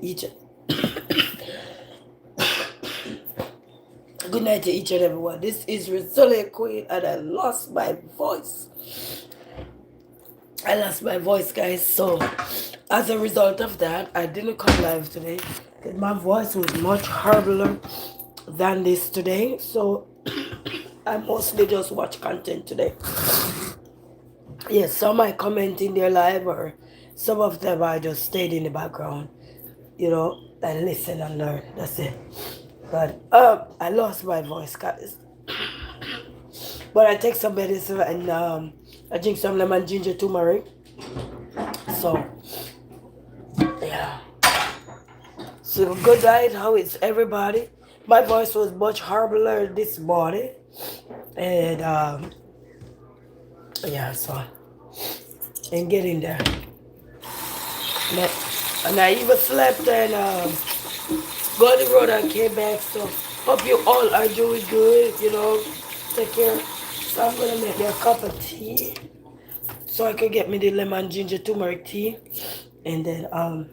Each good night to each and everyone. This is Resilient Queen, and I lost my voice. I lost my voice, guys. So, as a result of that, I didn't come live today. My voice was much horribler than this today. So, I mostly just watch content today. Yes, some I comment in their live, or some of them I just stayed in the background, and listen and learn. That's it. But I lost my voice, guys. But I take some medicine and I drink some lemon ginger turmeric. So yeah. So good night. How is everybody? My voice was much horribler this morning, and yeah. So and getting there. And I even slept and go on the road and came back. So hope you all are doing good. Take care. So I'm gonna make me a cup of tea so I can get me the lemon ginger turmeric tea, and then I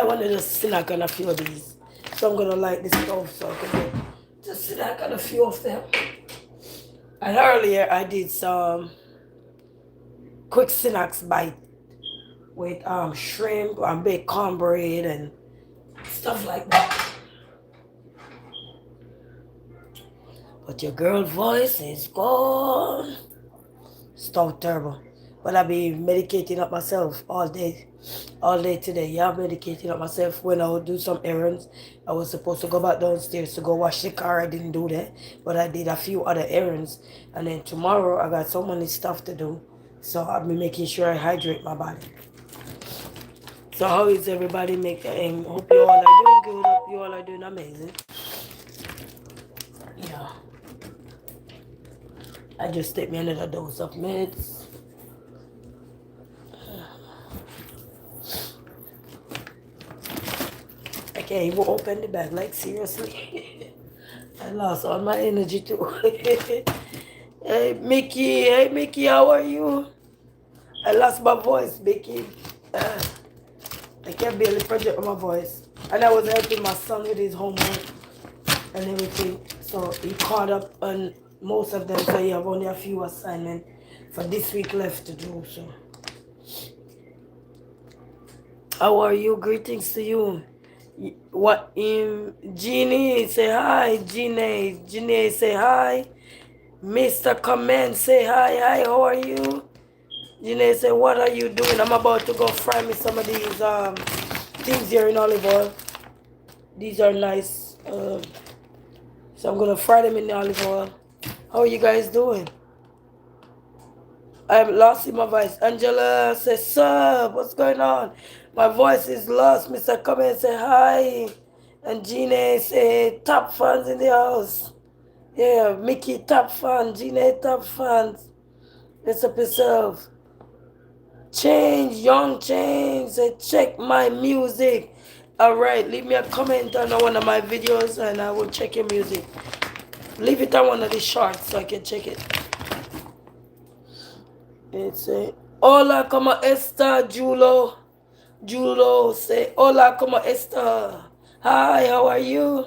wanted to snack on a few of these, so I'm gonna light the stove so I can get to snack on a few of them. And earlier I did some quick snacks bite with shrimp and baked cornbread and stuff like that. But your girl voice is gone. So terrible. But I be medicating up myself all day today. Yeah, I'm medicating up myself. When I would do some errands, I was supposed to go back downstairs to go wash the car. I didn't do that, but I did a few other errands. And then tomorrow I got so many stuff to do, so I'll be making sure I hydrate my body. So how is everybody making? Hope you all are doing good. Hope you all are doing amazing. Yeah. I just take me another dose of meds. I can't even open the bag, like seriously. I lost all my energy too. Hey Mickey, how are you? I lost my voice, Mickey. I can't barely project my voice. And I was helping my son with his homework and everything. So he caught up on most of them, so you have only a few assignments for this week left to do. So how are you? Greetings to you. What Jeannie say hi. Jeannie say hi. Mr. Comment say hi. How are you? Jeannie say, what are you doing? I'm about to go fry me some of these things here in olive oil. These are nice. So I'm gonna fry them in the olive oil. How are you guys doing? I'm lost in my voice. Angela says, sub, what's going on? My voice is lost. Mr. Comment say hi. And Jeannie say, top fans in the house. Yeah, Mickey, top fan. Jeannie, top fans. Let's up yourself. Young change. Say, check my music. Alright, leave me a comment on one of my videos and I will check your music. Leave it on one of the shorts so I can check it. It's a hola como esta, Julo. Julo say hola como esta. Hi, how are you?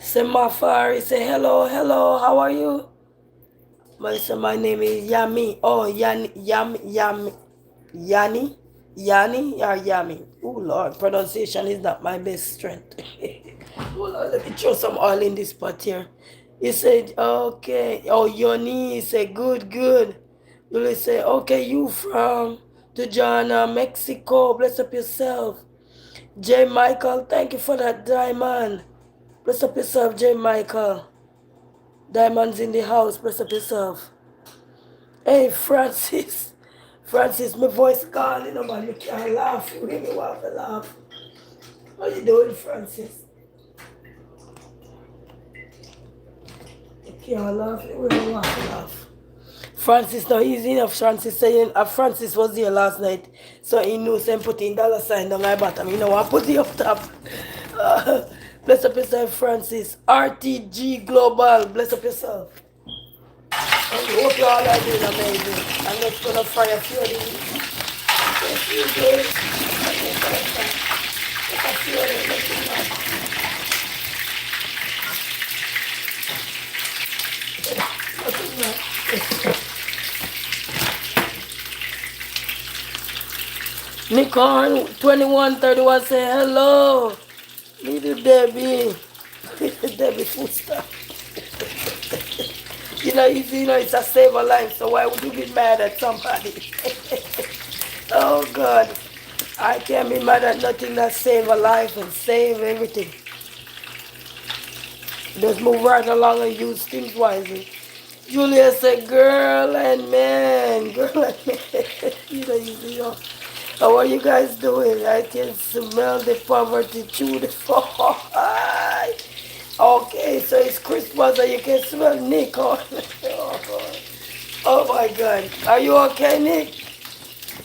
Semafari say hello, how are you? My name is Yami. Oh, Yani or Yami. Oh Lord, pronunciation is not my best strength. Hold on, let me throw some oil in this pot here. He said, okay. Oh, Yoni, he said, good. You say, okay, you from Tujana, Mexico. Bless up yourself. J. Michael, thank you for that diamond. Bless up yourself, J. Michael. Diamonds in the house. Bless up yourself. Hey, Francis. Francis, my voice gone. Man, you can't laugh. You make me want to laugh. How you doing, Francis? You can't laugh. You make me want to laugh. Francis, not easy enough. Francis saying, Francis was here last night, so he knew some putting dollar sign on my bottom. You know, I put it up top. Bless up yourself, Francis. RTG Global, bless up yourself. I hope you all are doing amazing. I'm just gonna fry a few of these. Unicorn 2131 say hello. Little Debbie. Little Debbie food stuff. It's a save a life, so why would you be mad at somebody? Oh God. I can't be mad at nothing that save a life and save everything. Just move right along and use things wisely. Julia said, girl and man, girl and man. How are you guys doing? I can smell the poverty through the fall. Okay, so it's Christmas and you can smell Nick on. Oh my God. Are you okay, Nick?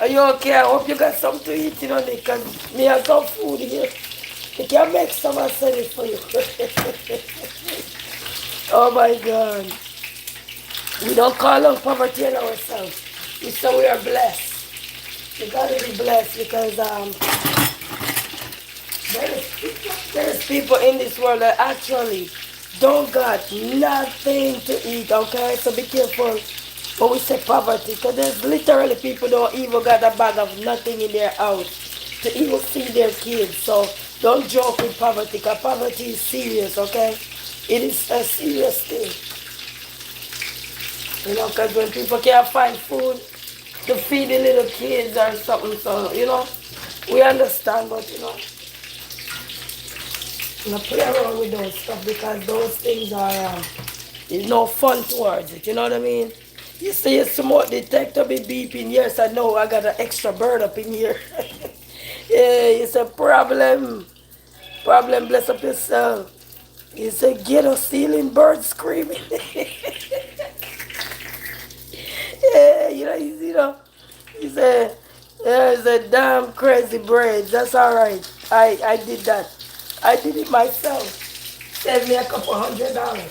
Are you okay? I hope you got something to eat, Nick, because me have some food here. You can make some and send it for you. Oh my God. We don't call on poverty in ourselves. We say we are blessed. We gotta be blessed because there's people in this world that actually don't got nothing to eat, okay? So be careful when we say poverty, because there's literally people don't even got a bag of nothing in their house to even feed their kids. So don't joke with poverty, because poverty is serious, okay? It is a serious thing. Because when people can't find food to feed the little kids or something, so, we understand, but, not play around with those stuff because those things are, there's no fun towards it, you know what I mean? You see a smoke detector be beeping, yes, I know, I got an extra bird up in here. Yeah, it's a problem. Problem, bless up yourself. It's a ghetto ceiling bird screaming. Yeah, it's a damn crazy braid. That's all right. I did that. I did it myself. Saved me a couple $100.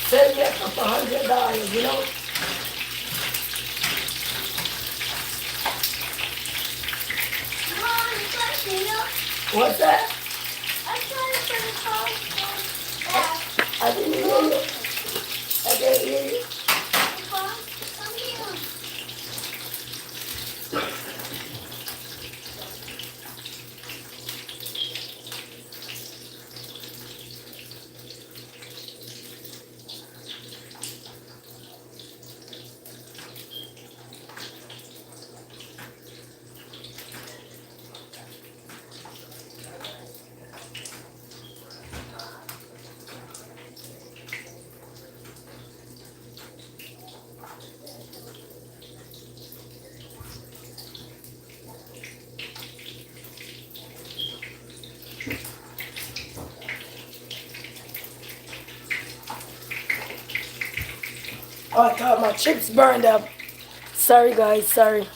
Saved me a couple $100, What's that? I'm trying to put the phone. I didn't hear you. I can't hear you. Oh, I thought my chips burned up. Sorry, guys. Sorry.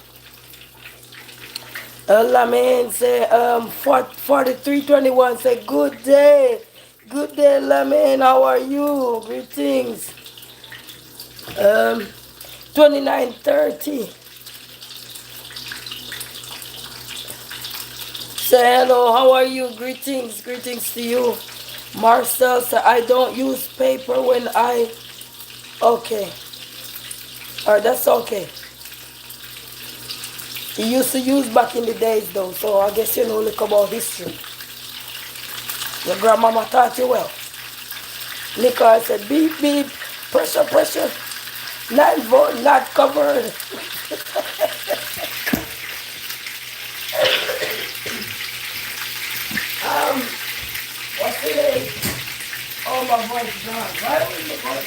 Lamin say 4321 say good day. Good day, Lamin. How are you? Greetings. 2930. Say hello. How are you? Greetings. Greetings to you. Marcel said I don't use paper when I. Okay. Alright, that's okay. He used to use back in the days though, so I guess you know look about history. Your grandmama taught you well. Nicole said beep beep, pressure pressure, 9 volt not covered. What's the name? Oh, my voice is gone. Why was my voice?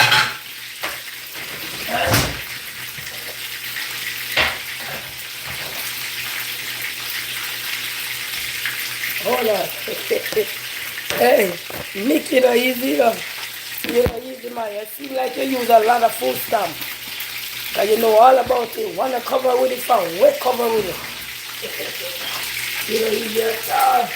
Hold on. Hey, Nick, easy up. Easy, man. It seems like you use a lot of food stamp. Cause you know all about it. Wanna cover with it, fam. Wet cover with it. Easy up.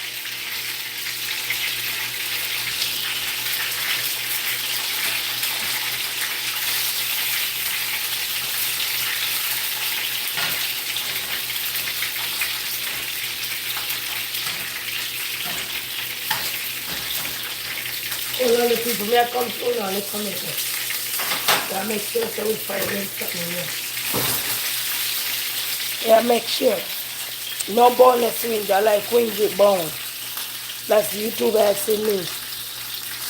All the people may come through now, let's come here. Gotta make sure that we find them something here. Yeah, make sure. No boneless wings. I like wings with bone. That's YouTube asking me.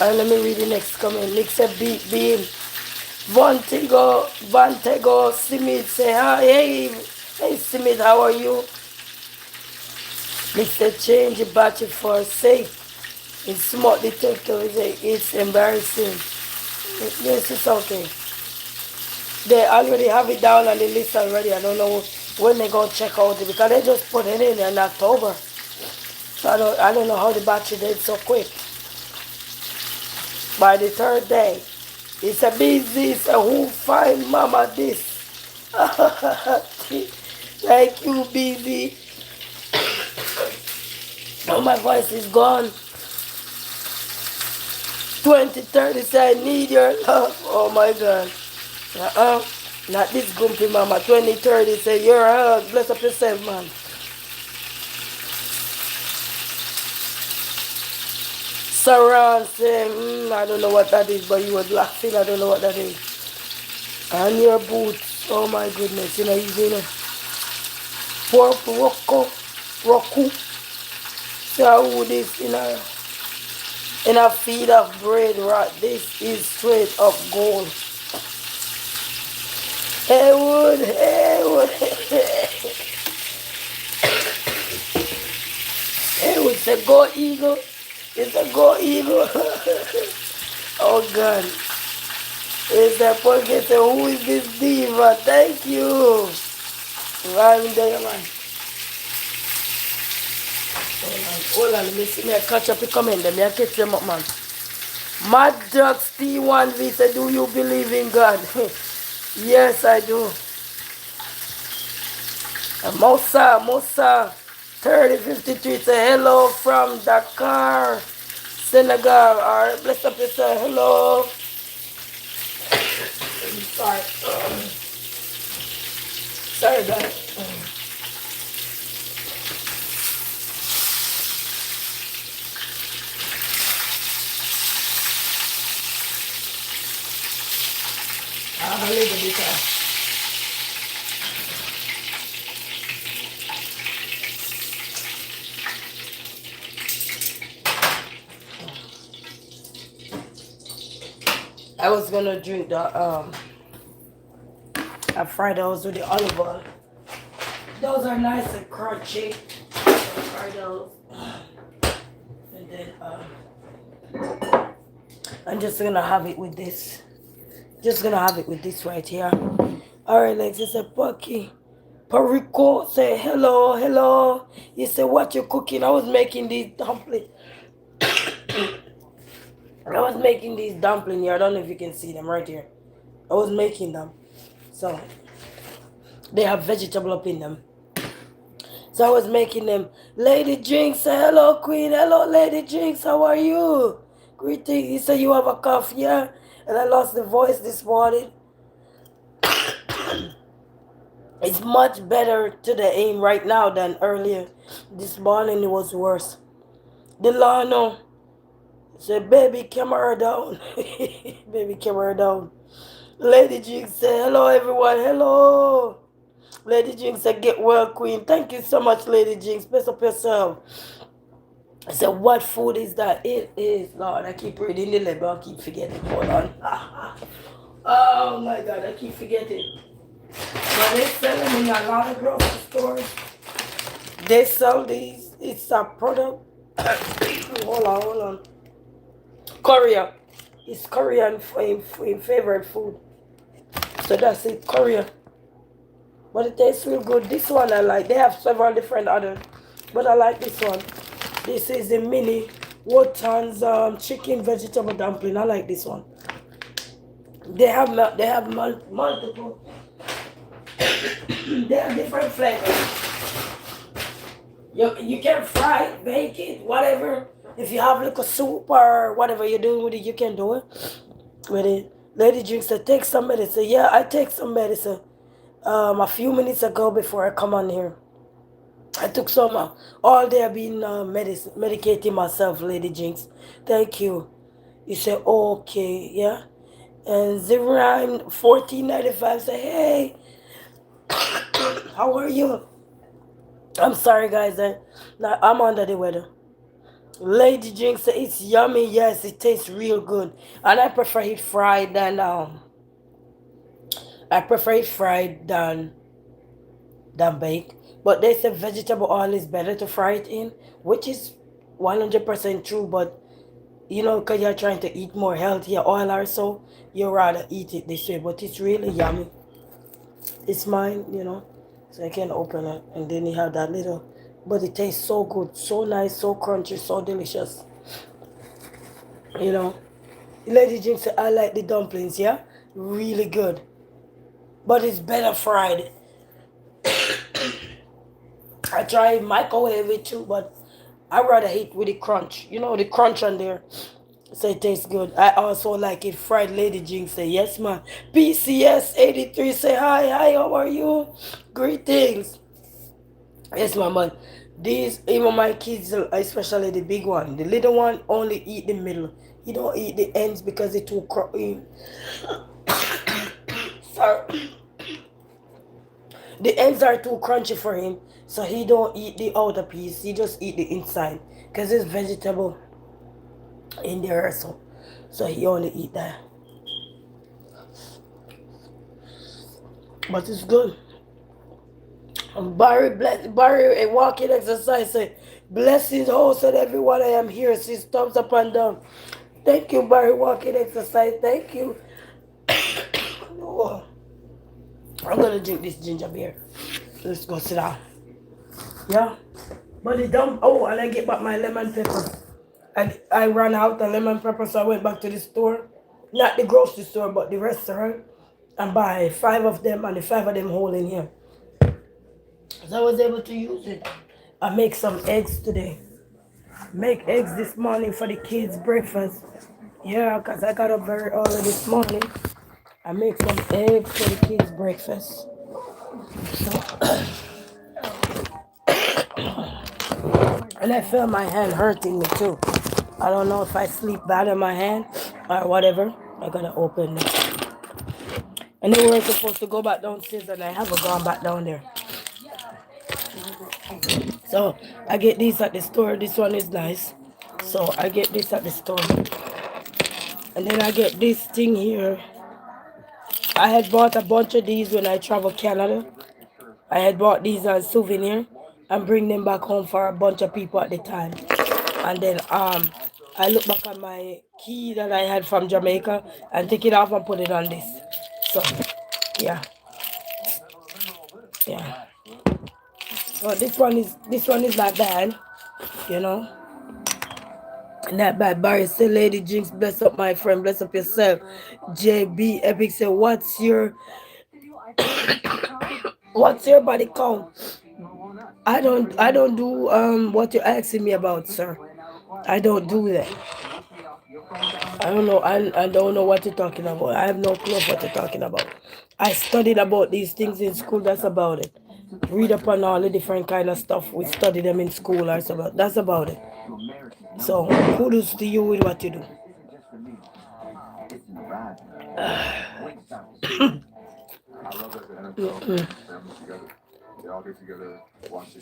Alright, let me read the next comment. Nick said beam. Vantego Simit say hi. Hey Simit, how are you? Nick said change the battery for safe. It's smart detector. It's embarrassing. Yes, it's okay. They already have it down on the list already. I don't know when they gonna check out it because they just put it in October. So I don't know how the battery did so quick. By the third day, it's a busy. It's a who find mama this. Thank you, busy. Oh, my voice is gone. 2030 say I need your love. Oh my God. Not this grumpy mama. 2030 say your hug. Bless up yourself, man. Saran say, I don't know what that is, but you was laughing. I don't know what that is. And your boots. Oh my goodness. You know, pork roku. So this in a feed of bread, right? This is straight up gold. Hey, it's a go eagle. It's a go eagle. Oh God. It's a podcast. Say, who is this diva? Thank you. Right there, man. Hold on, let me see me catch up the comment. Let me catch them up, man. Mad Ducks T1V said, do you believe in God? Yes, I do. Mosa 3053 say hello from Dakar, Senegal. Alright, bless up yourself. Hello. Sorry. Sorry, guys. I have a little bit. I was gonna drink the I fried those with the olive oil. Those are nice and crunchy. I fry those. And then I'm just gonna have it with this. Just gonna have it with this right here. Alright, Lex, it's a Pucky. Perico say hello. You say what you cooking? I was making these dumplings. I was making these dumplings here. I don't know if you can see them right here. I was making them. So they have vegetable up in them. So I was making them. Lady Jinx, say hello, Queen. Hello, Lady Jinx. How are you? Greetings. You say you have a cough, yeah? And I lost the voice this morning. It's much better to the aim right now than earlier. This morning it was worse. Delano said, baby, camera down. Baby, camera down. Lady Jinx said, hello, everyone. Hello. Lady Jinx said, get well, Queen. Thank you so much, Lady Jinx. Bless up yourself. I said, what food is that? It is, Lord. I keep reading the label. I keep forgetting. Hold on. Oh, my God. I keep forgetting. But they sell them in a lot of grocery stores. They sell these. It's a product. Hold on. Korea. It's Korean favorite food. So that's it, Korea. But it tastes real good. This one I like. They have several different others. But I like this one. This is the mini Wotan's chicken vegetable dumpling. I like this one. They have multiple. They have different flavors. You can fry it, bake it, whatever. If you have like a soup or whatever you're doing with it, you can do it with it. Lady Drinks said, take some medicine. Yeah, I take some medicine. A few minutes ago before I come on here. I took some all day I've been medicating myself, Lady Jinx. Thank you. You said, okay, yeah. And Zerime 1495 said, hey, How are you? I'm sorry, guys. I'm under the weather. Lady Jinx said it's yummy. Yes, it tastes real good, and I prefer it fried than baked. But they say vegetable oil is better to fry it in, which is 100% true. But because you're trying to eat more healthier oil or so, you rather eat it this way. But it's really yummy. It's mine. So I can open it, and then you have that little. But it tastes so good, so nice, so crunchy, so delicious. You know. Lady Jim said, I like the dumplings, yeah? Really good. But it's better fried. I try microwave it too, but I rather eat with the crunch. The crunch on there. So it tastes good. I also like it fried. Lady Jing say, yes, man. PCS 83 say, hi, how are you? Greetings. Yes, my man. These, even my kids, especially the big one, the little one only eat the middle. He don't eat the ends because it's too sorry. The ends are too crunchy for him, so he don't eat the outer piece. He just eat the inside because there's vegetable in there also. So he only eat that. But it's good. Barry, a walking exercise say, blessings host and everyone I am here. See thumbs up and down. Thank you, Barry, walking exercise. Thank you. Oh, I'm gonna drink this ginger beer. Let's go sit down. Yeah. But the dumb and I get back my lemon pepper. I ran out of lemon pepper, so I went back to the store. Not the grocery store, but the restaurant. And buy 5 of them, and the 5 of them whole in here. So I was able to use it. I make some eggs today. Make eggs this morning for the kids' breakfast. Yeah, because I got up very early this morning. I make some eggs for the kids' breakfast. So, and I feel my hand hurting me too. I don't know if I sleep bad in my hand or whatever. I gotta open it. And then we're supposed to go back downstairs, and I haven't gone back down there. So I get these at the store. This one is nice. So I get this at the store. And then I get this thing here. I had bought a bunch of these when I traveled Canada. I had bought these as souvenir and bring them back home for a bunch of people at the time. And then I look back at my key that I had from Jamaica and take it off and put it on this. So yeah. Yeah. Well, this one is not bad, you know. Not bad. Barry say, Lady Jinx, bless up my friend, bless up yourself. JB Epic say, what's your body count? I don't do what you're asking me about, sir. I don't do that. I don't know. I don't know what you're talking about. I have no clue of what you're talking about. I studied about these things in school. That's about it. Read up on all the different kind of stuff. We study them in school. That's about it. So kudos to you with what you do.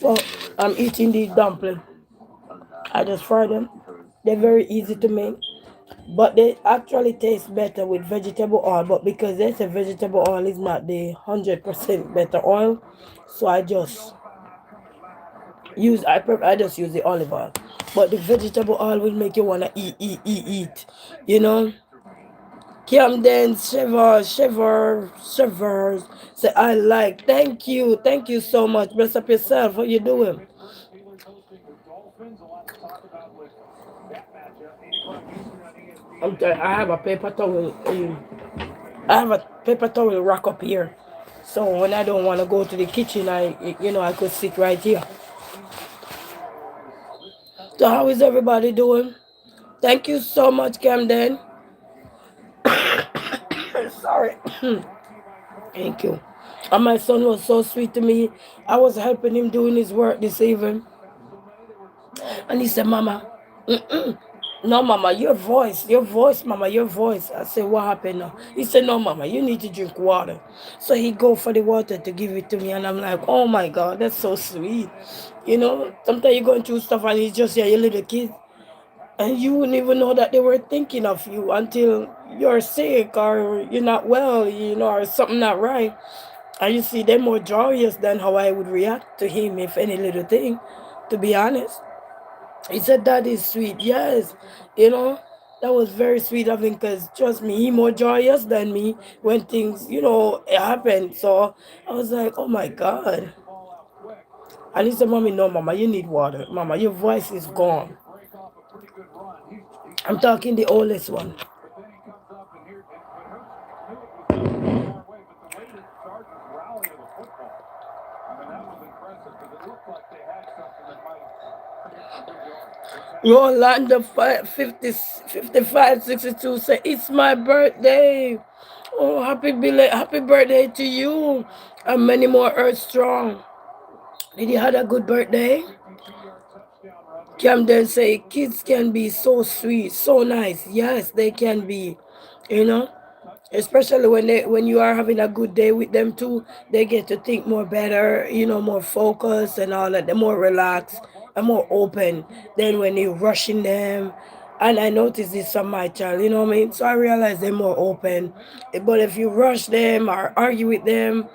Well, I'm eating these dumplings. I just fry them. They're very easy to make, but they actually taste better with vegetable oil. But because they say vegetable oil is not the 100% better oil, so I just use the olive oil. But the vegetable oil will make you wanna eat. You know. Camden, Shivers. Say I like. Thank you so much. Bless up yourself. How you doing? I have a paper towel. I have a paper towel rack up here. So when I don't want to go to the kitchen, I could sit right here. So how is everybody doing? Thank you so much, Camden. Sorry. Thank you. And my son was so sweet to me. I was helping him doing his work this evening. And he said, Mama, No, mama, your voice, mama, your voice. I said, what happened now? He said, no, mama, you need to drink water. So he go for the water to give it to me, and I'm like, oh my God, that's so sweet. Sometimes you're going through stuff, and it's just your little kid, and you wouldn't even know that they were thinking of you until you're sick or you're not well, or something not right. And you see, they're more joyous than how I would react to him if any little thing, to be honest. He said that is sweet. Yes, you know, that was very sweet of him because trust me, he more joyous than me when things, happen. So I was like, oh my God. And he said, Mommy, no, Mama, you need water. Mama, your voice is gone. I'm talking the oldest one. Rolanda 5562 say, it's my birthday. Oh, happy birthday to you. And many more Earth Strong. Did you have a good birthday? Camden say, kids can be so sweet, so nice. Yes, they can be. You know? Especially when you are having a good day with them too, they get to think more better, more focused and all that. They're more relaxed and more open than when you're rushing them. And I noticed this from my child, you know what I mean? So I realize they're more open. But if you rush them or argue with them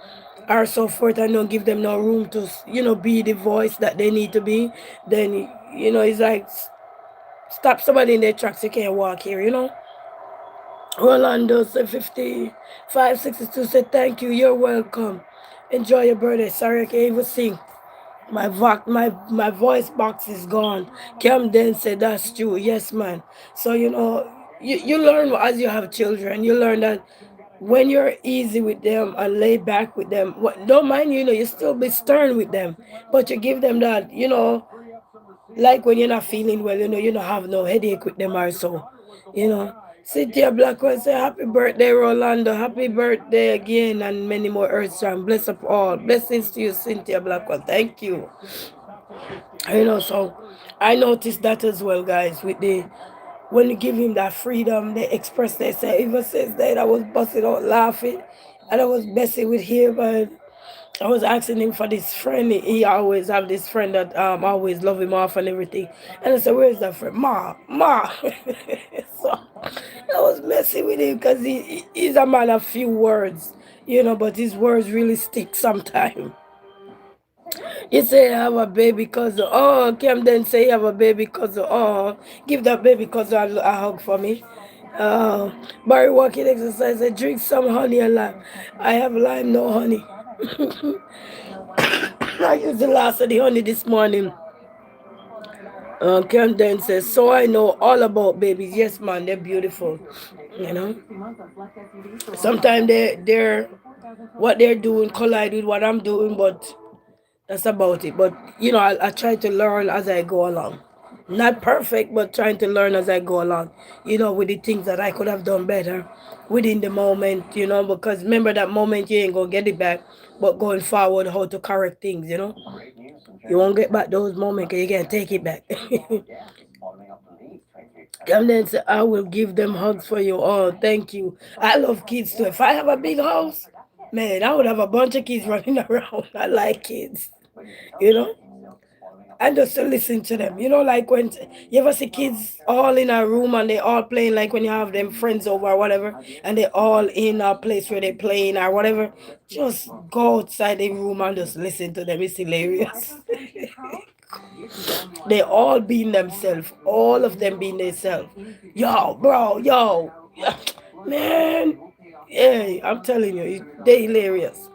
or so forth and don't give them no room to be the voice that they need to be, then it's like stop somebody in their tracks. You can't walk here. Rolando said 5562 said, thank you, you're welcome. Enjoy your birthday. Sorry I can't even sing. My voice box is gone. Camden said, that's true. Yes, man. So, you learn as you have children. You learn that when you're easy with them and lay back with them, don't mind, you still be stern with them. But you give them that, like when you're not feeling well, you don't have no headache with them or so. You know. Cynthia Blackwell say happy birthday, Rolando. Happy birthday again and many more Earthstrong. Bless up all. Blessings to you, Cynthia Blackwell. Thank you. So I noticed that as well, guys, with the when you give him that freedom, they express themselves. Even since then I was busting out laughing and I was messing with him and I was asking him for this friend. He always have this friend that always love him off and everything. And I said, "Where's that friend?" Ma. So I was messing with him because he's a man of few words, but his words really stick sometimes. You say you have a baby cousin. Oh, Camden say you have a baby cousin. Oh, give that baby cousin a hug for me. Uh, Barry walking exercise. I drink some honey and lime. I have lime, no honey. I used the last of the honey this morning. Camden says, so I know all about babies. Yes, man, they're beautiful. You know, sometimes they're what they're doing collide with what I'm doing, but that's about it. But I try to learn as I go along. Not perfect, but trying to learn as I go along. With the things that I could have done better within the moment. Because remember that moment you ain't gonna get it back. But going forward, how to correct things. You won't get back those moments, 'cause you can't take it back. And then say, I will give them hugs for you. Oh, thank you. I love kids too. If I have a big house, man, I would have a bunch of kids running around. I like kids, you know, and just to listen to them. Like when you ever see kids all in a room and they all playing, like when you have them friends over or whatever, and they all in a place where they playing or whatever, just go outside the room and just listen to them. It's hilarious. They all being themselves, all of them being themselves. Yo, bro, yo, man. Yeah, I'm telling you, they hilarious.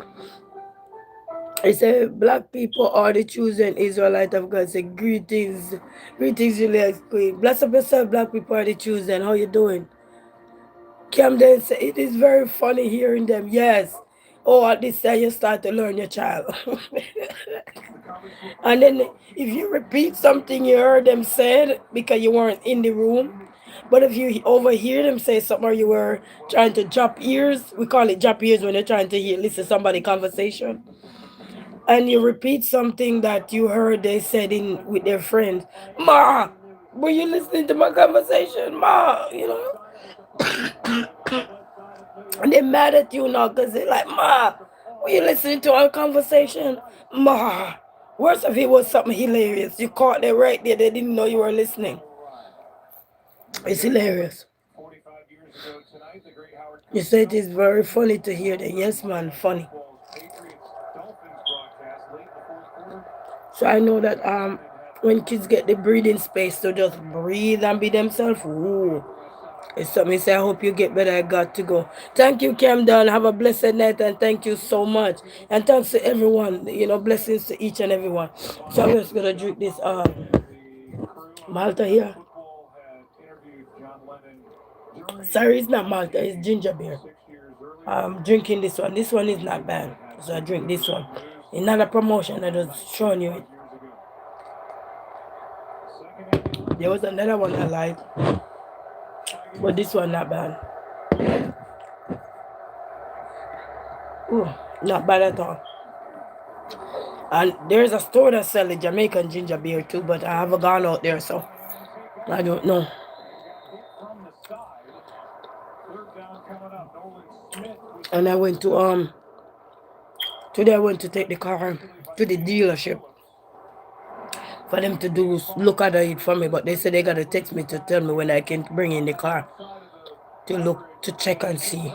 I say, black people are the chosen Israelite of God. Say, greetings, Julius Queen. Bless up yourself, black people are the chosen. How you doing? Camden say, it is very funny hearing them. Yes. Oh, at this time you start to learn your child. And then if you repeat something you heard them said because you weren't in the room, but if you overhear them say something or you were trying to drop ears, we call it drop ears when you're trying to listen to somebody conversation, and you repeat something that you heard they said in with their friends, ma. Were you listening to my conversation, Ma? You know? And they're mad at you now because they're like, Ma, were you listening to our conversation? Ma. Worse if it was something hilarious. You caught them right there. They didn't know you were listening. It's hilarious. You say it is very funny to hear that. Yes, man, funny. So I know that when kids get the breathing space to just breathe and be themselves, ooh, it's something. Say I hope you get better. I got to go. Thank you, Camden. Have a blessed night and thank you so much. And thanks to everyone. You know, blessings to each and everyone. So I'm just gonna drink this Malta here. Sorry, it's not Malta. It's ginger beer. I'm drinking this one. This one is not bad. So I drink this one. It's not a promotion. I just showing you it. There was another one I liked, but this one not bad. Ooh, not bad at all. And there's a store that sells the Jamaican ginger beer too, but I haven't gone out there, so I don't know. And I went to today I went to take the car to the dealership for them to do look at it for me, but they said they gotta text me to tell me when I can bring in the car to look to check and see.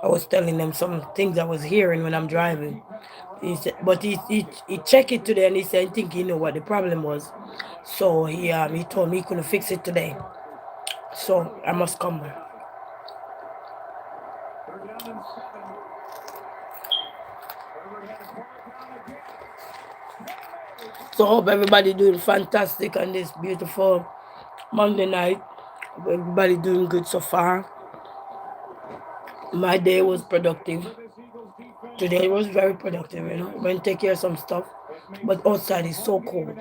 I was telling them some things I was hearing when I'm driving. He said, but he checked it today and he said I think he knew what the problem was. So he told me he couldn't fix it today. So I must come back. So hope everybody doing fantastic on this beautiful Monday night. Everybody doing good so far. My day was productive. Today was very productive, you know. Went take care of some stuff. But outside is so cold.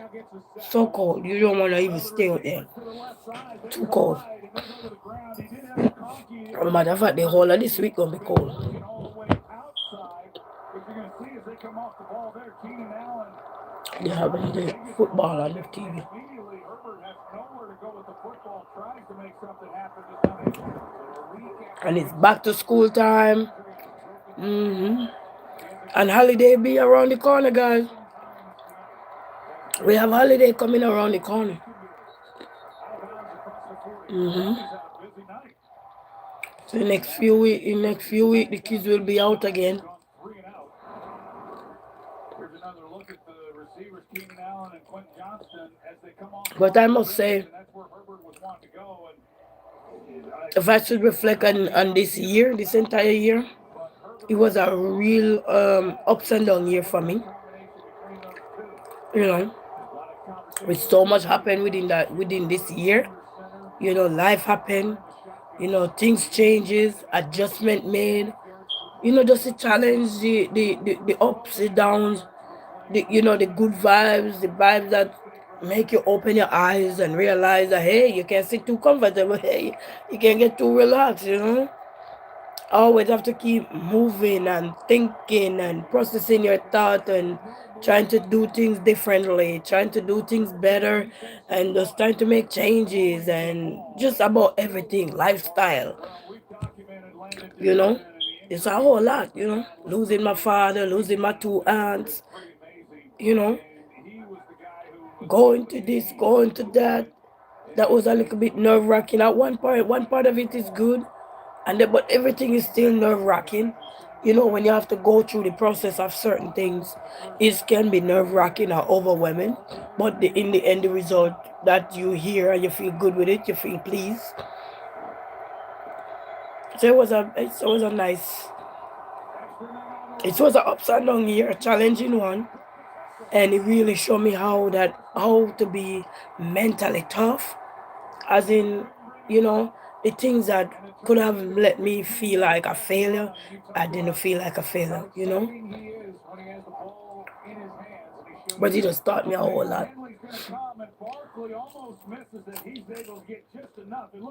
So cold. You don't want to even stay out there. Too cold. As a matter of fact, the whole of this week gonna be cold. They having the football on the TV. And it's back to school time. And holiday be around the corner, guys. We have holiday coming around the corner. So in next few weeks, the kids will be out again. But I must say, if I should reflect on this year, this entire year, it was a real ups and down year for me. You know, with so much happened within this year. You know, life happened. You know, things changes, adjustment made. You know, just the challenge, the ups, the downs, the good vibes, the vibes that make you open your eyes and realize that hey, you can't sit too comfortable. Hey, you can't get too relaxed. You know, always have to keep moving and thinking and processing your thought and trying to do things differently, trying to do things better, and just trying to make changes and just about everything, lifestyle. You know, it's a whole lot. You know, losing my father, losing my two aunts. You know, going to this, going to that. That was a little bit nerve wracking. At one part of it is good, but everything is still nerve wracking. You know, when you have to go through the process of certain things, it can be nerve wracking or overwhelming. But in the end, the result that you hear and you feel good with it, you feel pleased. So it was a nice, it was an ups and down year, a challenging one, and it really showed me how to be mentally tough, as in, you know, the things that could have let me feel like a failure, I didn't feel like a failure, you know. But it just taught me a whole lot.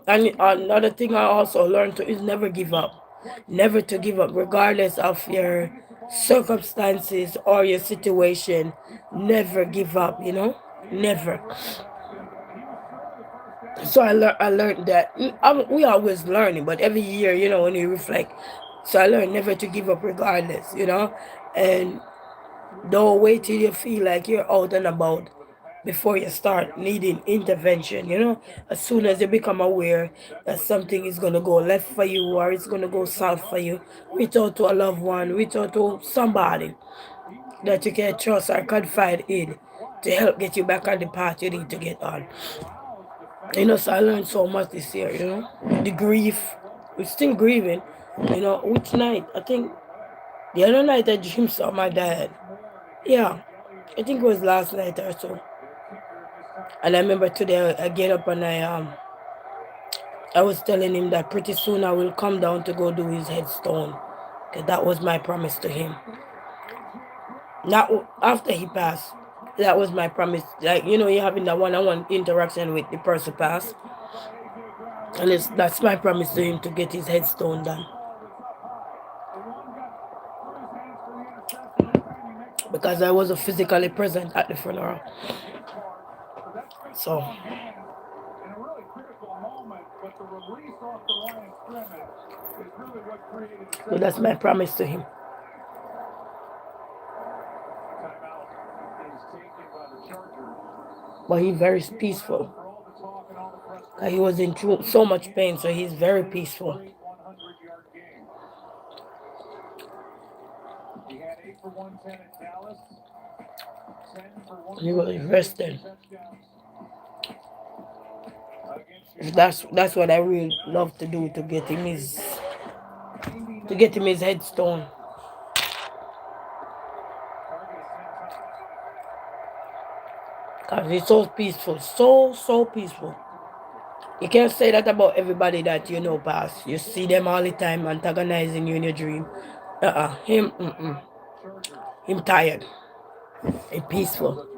And another thing I also learned to is never give up. Never to give up, regardless of your circumstances or your situation. Never give up, you know? Never. So I learned that we always learning, but every year, when you reflect. So I learned never to give up regardless, and don't wait till you feel like you're out and about before you start needing intervention. As soon as you become aware that something is going to go left for you or it's going to go south for you, reach out to a loved one, reach out to somebody that you can trust or confide in to help get you back on the path you need to get on. So I learned so much this year, the grief. We're still grieving. Which night? I think the other night I dreamed saw my dad. Yeah, I think it was last night or so. And I remember today I get up and I was telling him that pretty soon I will come down to go do his headstone. Because that was my promise to him. Not after he passed. That was my promise. Like, you're having that one-on-one interaction with the person passed. And that's my promise to him to get his headstone done. Because I wasn't physically present at the funeral. So that's my promise to him. But he's very peaceful. He was in so much pain, so he's very peaceful. He was resting. That's what I really love to do to get him his headstone. Cause he's so peaceful, so peaceful. You can't say that about everybody that you know pass. You see them all the time antagonizing you in your dream. Him tired and peaceful.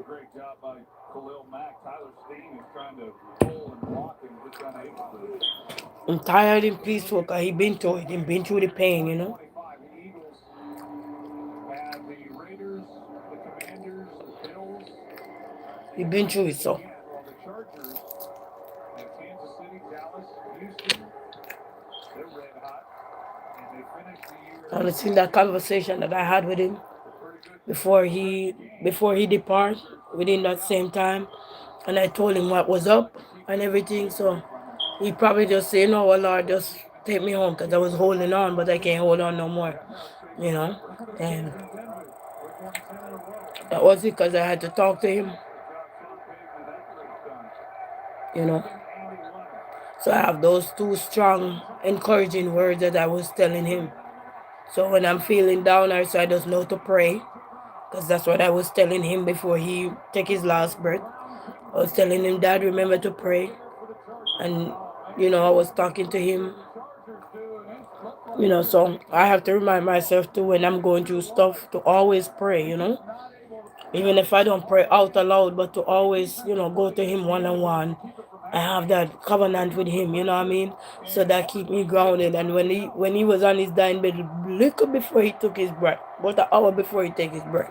I'm tired and peaceful because he been through it. He been through the pain, He been through it, so. And it's in that conversation that I had with him before he depart, within that same time, and I told him what was up and everything. So he probably just say, "No, well, Lord, just take me home," because I was holding on, but I can't hold on no more, And that was it, because I had to talk to him, So I have those two strong, encouraging words that I was telling him. So when I'm feeling down, I just know to pray, because that's what I was telling him before he take his last breath. I was telling him, "Dad, remember to pray." And, I was talking to him, so I have to remind myself too, when I'm going through stuff, to always pray, Even if I don't pray out aloud, but to always, go to him one-on-one. I have that covenant with him, you know what I mean? So that keep me grounded. And when he was on his dying bed, little before he took his breath, about an hour before he take his breath,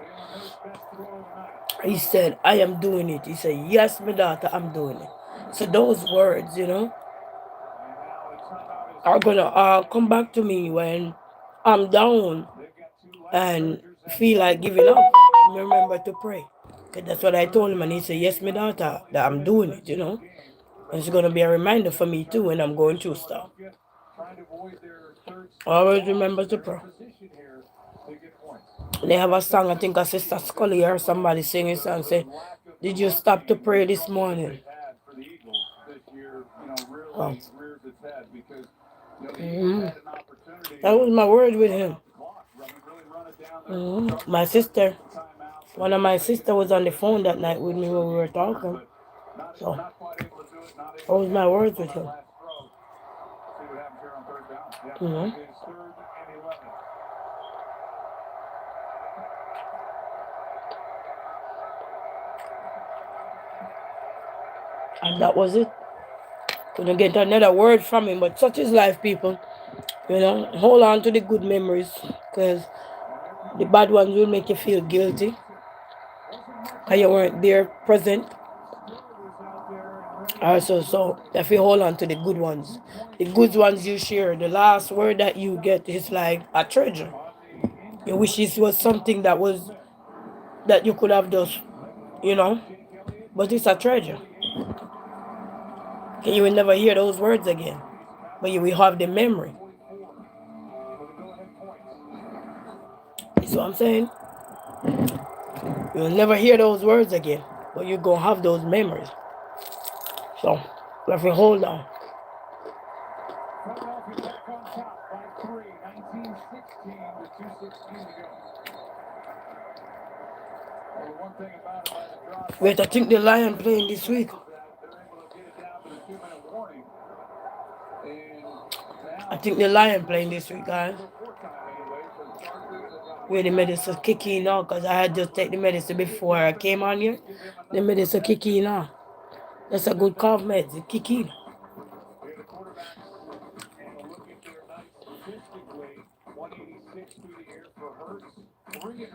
he said, "I am doing it." He said, "Yes, my daughter, I'm doing it." So those words, are gonna come back to me when I'm down and feel like giving up. Remember to pray. Cause that's what I told him, and he said, "Yes, my daughter, that I'm doing it." And it's gonna be a reminder for me too when I'm going through stuff. Always remember to pray. They have a song, I think a Sister Scully or somebody singing a song, say, "Did you stop to pray this morning?" Oh. That was my word with him. My sister, one of my sisters was on the phone that night with me when we were talking. So that was my words with him. And that was it. Couldn't get another word from him, but such is life, people. Hold on to the good memories, because the bad ones will make you feel guilty because you weren't there present. Also, so if you hold on to the good ones, the good ones you share, the last word that you get is like a treasure. You wish this was something that you could have just, you know, but it's a treasure. And you will never hear those words again, but you will have the memory. You see what I'm saying? You'll never hear those words again, but you're gonna have those memories. So, if you hold on. Wait, I think the Lion playing this week. I think the Lion playing this week, guys. Where the medicine kick in now, because I had just take the medicine before I came on here. The medicine kick in now. That's a good cough medicine, kick in.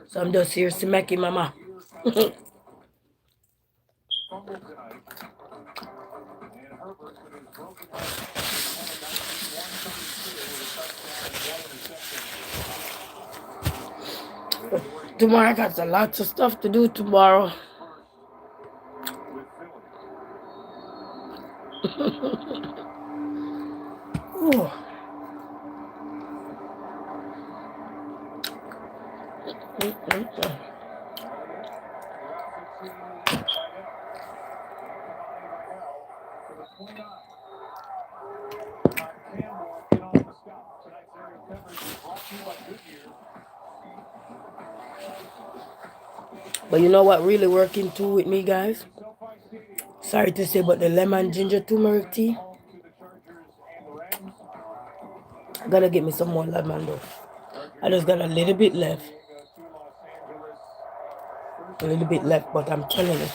So I'm just here smacking mama. Tomorrow I got a lot of stuff to do tomorrow. Ooh. But you know what really working too with me, guys? Sorry to say, but the lemon ginger turmeric tea. I gotta get me some more lemon though. I just got a little bit left. A little bit left, but I'm telling you.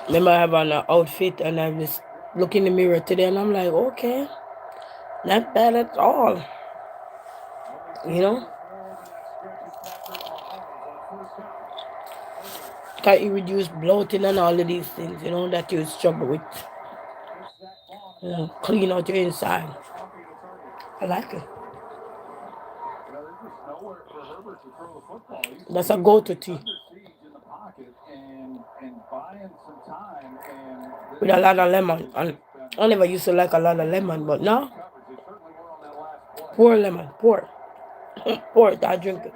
Remember I have an outfit and I was looking in the mirror today and I'm like, okay, not bad at all. You know? Can you reduce bloating and all of these things, you know, that you struggle with. You know, clean out your inside. I like it. That's a go-to tea. With a lot of lemon. And I never used to like a lot of lemon, but now, pour lemon, pour. Pour it, I drink it.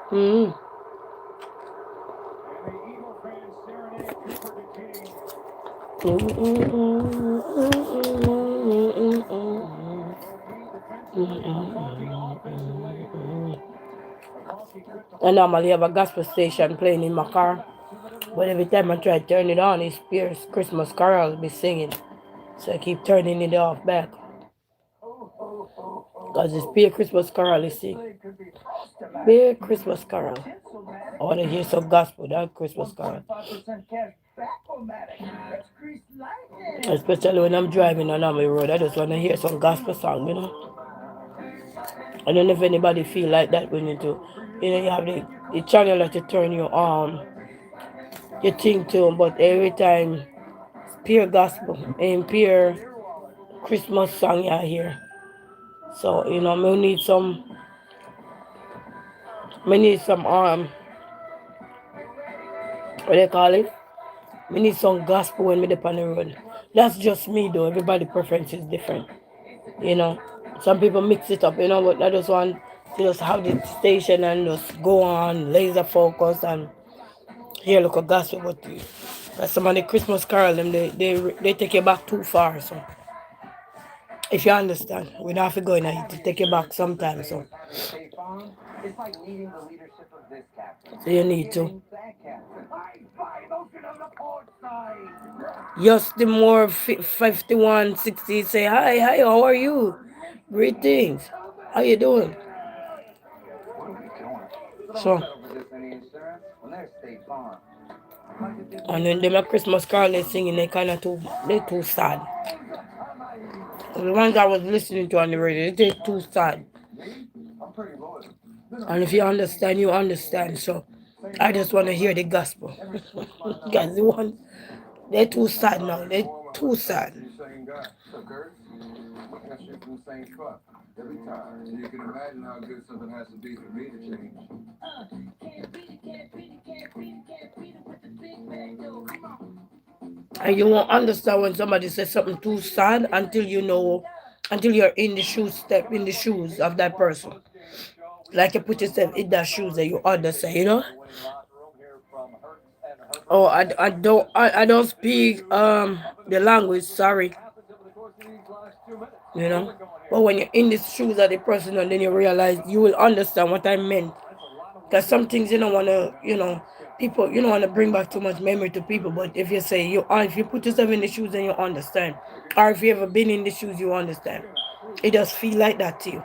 Mm-hmm. I normally have a gospel station playing in my car, but every time I try to turn it on, it's Pierce Christmas carol be singing. So I keep turning it off back. Because it's Pierce Christmas carol is sing. Pierce Christmas carol. I want to hear some gospel, that Christmas carol. Especially when I'm driving on the road, I just want to hear some gospel song, you know. I don't know if anybody feel like that when you have the channel that you turn your thing to, but every time it's pure gospel and pure Christmas song you hear. So, we need some what they call it? We need some gospel when we on the road. That's just me though. Everybody preference is different. You know. Some people mix it up, but I just want to just have the station and just go on, laser focus and hear look a gospel, but some of the Christmas carol them they take you back too far, so if you understand, we don't have to go in it to take you back sometimes, so you need to. Just the more 5160 say hi, how are you? Greetings. How you doing? So And when them a Christmas carol they singing, they too sad. The ones I was listening to on the radio, they too sad. And if you understand, you understand. So I just want to hear the gospel. Because they're too sad now. They're too sad. You can imagine how good something has to be for me to change. And you won't understand when somebody says something too sad until until you're in the in the shoes of that person. Like you put yourself in that shoes and you understand. Oh, I don't speak the language, sorry. But when you're in the shoes of the person and then you realize, you will understand what I meant. Because some things you don't want to, people, you don't want to bring back too much memory to people. But if you say, if you put yourself in the shoes, then you understand. Or if you ever been in the shoes, you understand. It does feel like that to you.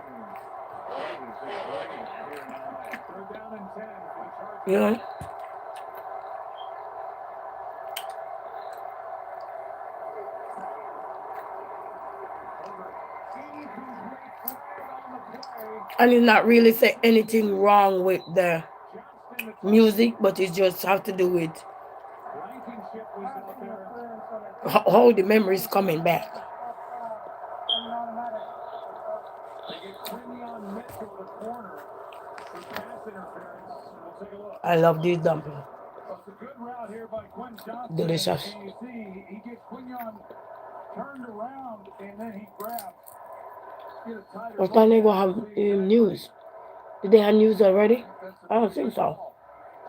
You know? And it's not really say anything wrong with the music, but it just have to do with how the memory is coming back. I love these dumplings. Delicious. What time they gonna have news? Did they have news already? I don't think so.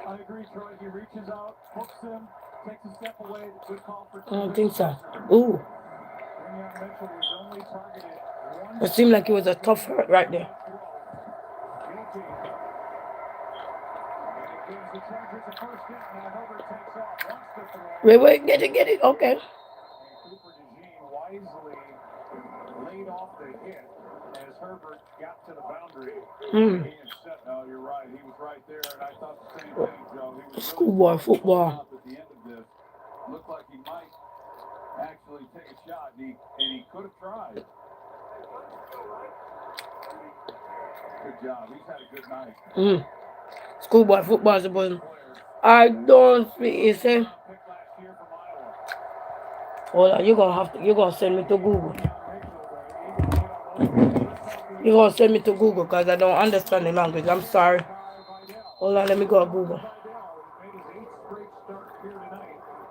I agree, Troy. He reaches out, hooks him, takes a step away. Good call for I don't think so. Ooh. It seemed like it was a tough hurt right there. Wait, get it. Okay. Laid off the hit as Herbert got to the boundary. No, you're right. He was right there, and I thought the same thing, Joe. He was schoolboy football. At the end of this, looked like he might actually take a shot, and he could have tried. Good job. He's had a good night. Schoolboy football is a button. I don't think it's a. Hold on, you're gonna send me to Google. You're gonna send me to Google because I don't understand the language. I'm sorry. Hold on, let me go to Google.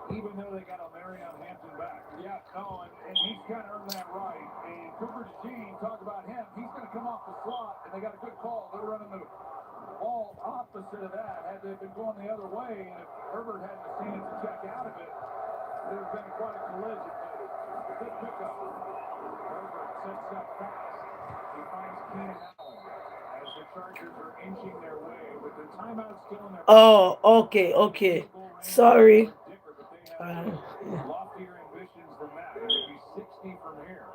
Even though they got a Marion Hampton back. Yeah, no, and he's kind of earned that right. And Cooper DeJean, talk about him. He's going to come off the slot, and they got a good call. They're running the ball opposite of that. Had they been going the other way, and if Herbert hadn't seen it to check out of it, there would have been quite a collision. But good pickup. Herbert sets up fast. He finds Keenan Allen as the Chargers are inching their way with the timeout still in their. Oh, okay. Sorry. Loftier ambitions than that. Maybe 60 from here.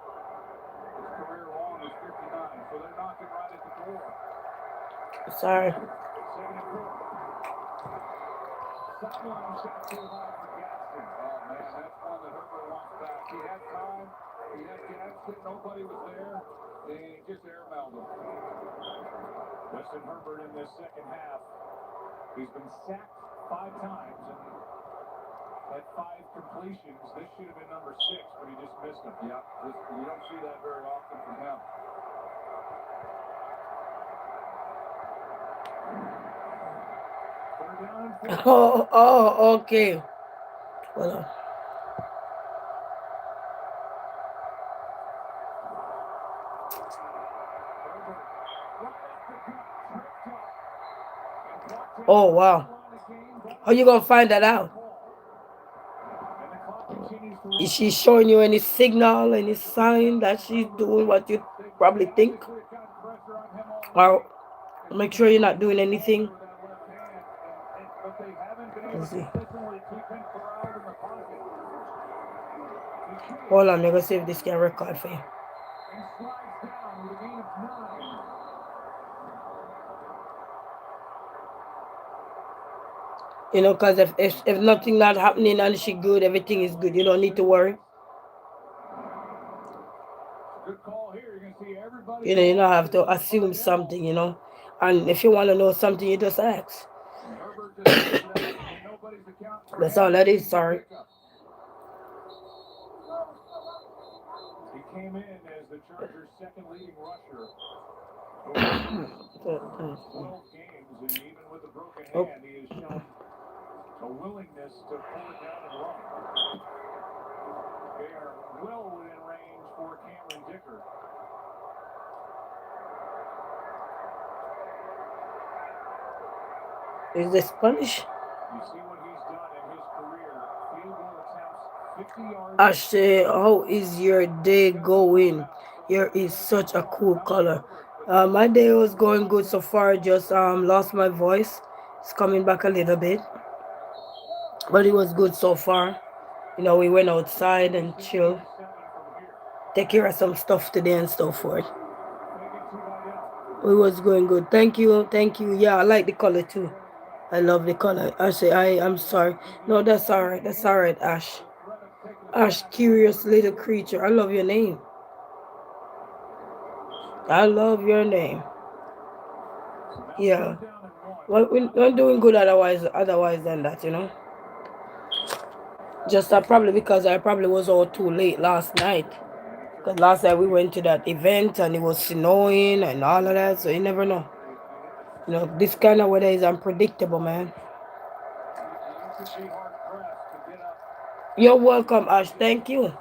His career long is 59, so they're knocking right at the door. Sorry. Sideline shot too high for Gaston. Oh man, that's one that Herbert wants back. He had time. He had Gaston. Nobody was there. They just airmailed him. Justin Herbert in this second half. He's been sacked 5 times and had 5 completions. This should have been number 6, but he just missed them. Yeah, you don't see that very often from him. Okay. Hold on. Oh, wow. How you gonna find that out? Is she showing you any signal, any sign that she's doing what you probably think? Or make sure you're not doing anything. Let's see. Hold on, I'm gonna see if this can record for you. You know, because if nothing not happening and she good, everything is good. You don't need to worry. You don't have to assume something, And if you want to know something, you just ask. That's all that is, sorry. Oh. Is this Spanish? Ashley, how is your day going? Here is such a cool color. My day was going good so far. Just lost my voice. It's coming back a little bit, but it was good so far. We went outside and chill, take care of some stuff today and so forth. It was going good. Thank you, thank you. Yeah, I like the color too. I love the color. Ashley, I'm sorry. No, that's alright. That's alright, Ash. Ash, curious little creature. I love your name. I love your name. Yeah. Well, we're doing good otherwise than that. Just probably because I probably was all too late last night. Because last night we went to that event and it was snowing and all of that, so you never know. This kind of weather is unpredictable, man. You're welcome, Ash. Thank you.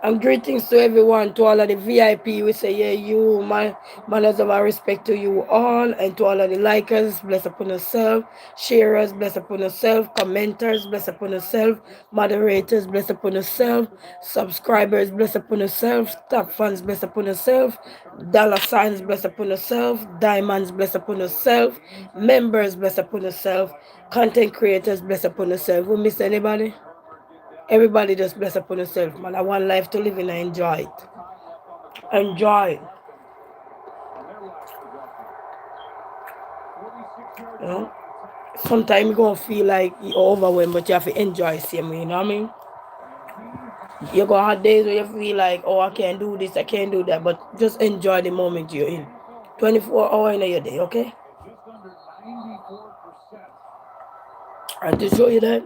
And greetings to everyone, to all of the VIP. We say, yeah, you, my manners of our respect to you all, and to all of the likers, bless upon yourself, sharers, bless upon yourself, commenters, bless upon yourself, moderators, bless upon yourself, subscribers, bless upon yourself, top fans, bless upon yourself, dollar signs, bless upon yourself, diamonds, bless upon yourself, members, bless upon yourself, content creators, bless upon yourself. We miss anybody? Everybody just bless upon yourself, man. I want life to live in and enjoy it. Enjoy it. You know? Sometimes you're going to feel like you're overwhelmed, but you have to enjoy it same way, you know what I mean? You're going to have days where you feel like, oh, I can't do this, I can't do that, but just enjoy the moment you're in. 24 hours in your day, okay? And to show you that,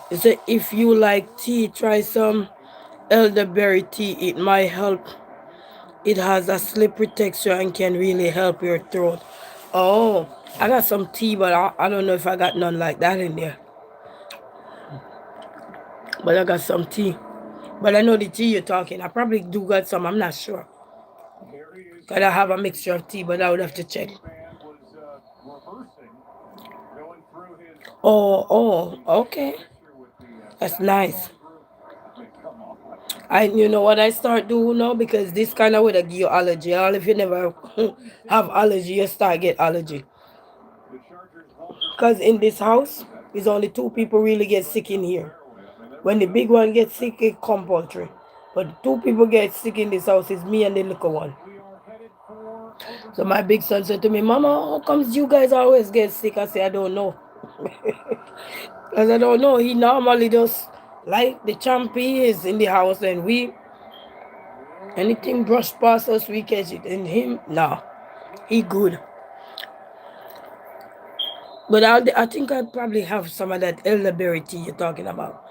you say if you like tea, try some elderberry tea. It might help. It has a slippery texture and can really help your throat. Oh, I got some tea, but I don't know if I got none like that in there. But I got some tea. But I know the tea you're talking. I probably do got some. I'm not sure. Because I have a mixture of tea, but I would have to check. Okay. That's nice. You know what I start doing now? Because this kind of would give you allergy. All if you never have allergy, you start get allergy. Because in this house, there's only two people really get sick in here. When the big one gets sick, it's compulsory. But two people get sick in this house is me and the little one. So my big son said to me, Mama, how comes you guys always get sick? I say, I don't know. Because I don't know. He normally just like the champ he is in the house and anything brush past us, we catch it. And him, nah, he good. But I think I'd probably have some of that elderberry tea you're talking about.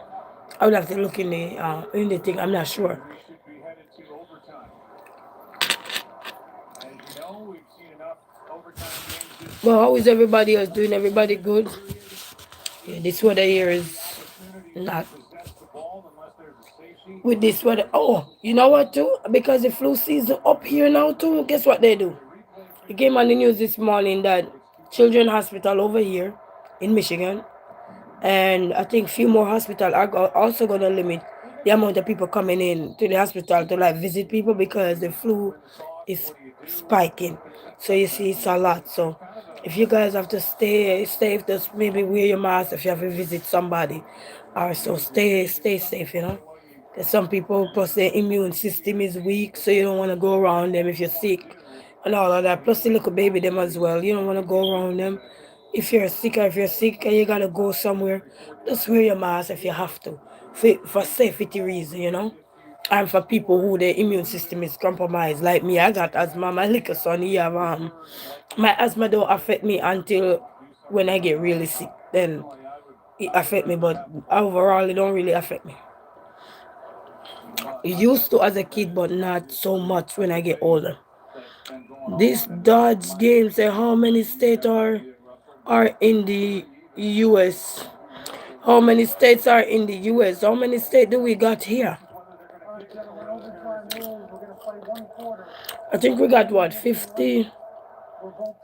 I would have to look in the thing. I'm not sure. Well, how is everybody else doing? Everybody good? Yeah, this weather here is not with this weather. Oh, you know what too? Because the flu season up here now too. Guess what they do? It came on the news this morning that Children's Hospital over here in Michigan, and I think few more hospitals are also going to limit the amount of people coming in to the hospital to like visit people because the flu is spiking. So you see, it's a lot. So if you guys have to stay safe, just maybe wear your mask if you have to visit somebody, or so stay safe. Because some people plus their immune system is weak, so you don't want to go around them if you're sick and all of that. Plus the little baby them as well. You don't want to go around them. if you're sick or if you're sick and you gotta go somewhere, just wear your mask if you have to. For safety reason, you know. And for people who their immune system is compromised, like me, I got asthma. My little son, he have my asthma don't affect me until when I get really sick. Then it affect me, but overall it don't really affect me. It used to as a kid, but not so much when I get older. This Dodge game say how many states are in the US? How many states are in the US? How many states do we got here? I think we got what, 50?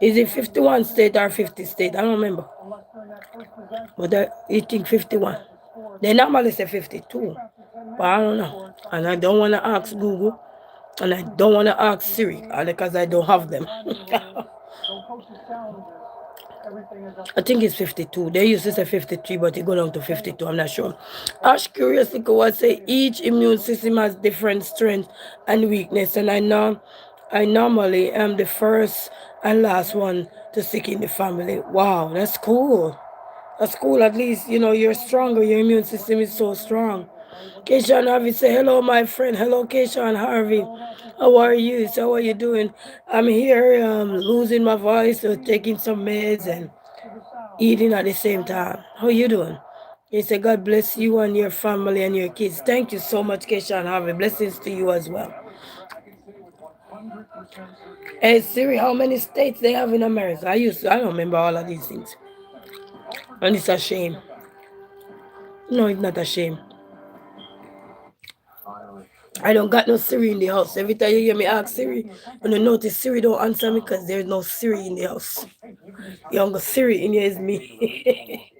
Is it 51 state or 50 state? I don't remember. But I think 51. They normally say 52. But I don't know. And I don't want to ask Google. And I don't want to ask Siri because I don't have them. I think it's 52. They used to say 53, but it go down to 52. I'm not sure. Ash Curiously would say each immune system has different strengths and weakness, and I normally am the first and last one to sick in the family. Wow, that's cool. That's cool. At least you know you're stronger. Your immune system is so strong. Keisha and Harvey say hello, my friend. Hello, Keisha and Harvey. How are you? So, how are you doing? I'm here, losing my voice, so taking some meds and eating at the same time. How you doing? He said, God bless you and your family and your kids. Thank you so much, Keisha and Harvey. Blessings to you as well. Hey Siri, how many states they have in America? I don't remember all of these things. And it's a shame. No, it's not a shame. I don't got no Siri in the house. Every time you hear me ask Siri, when you notice Siri don't answer me because there's no Siri in the house. The only Siri in here is me.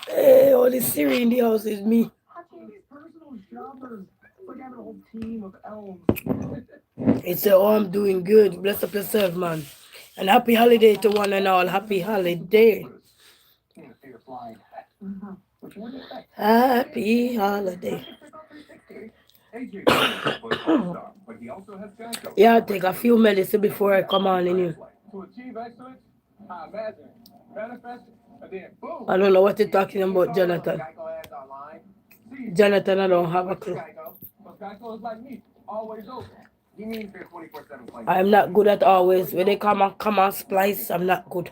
Hey, only Siri in the house is me. It's oh, I'm doing good. Bless up yourself, man. And happy holiday to one and all. Happy holiday. Happy holiday. Yeah, take a few minutes before I come on in here. I don't know what you're talking about, Jonathan. Jonathan, I don't have a clue. I'm not good at always. When they come on splice, I'm not good.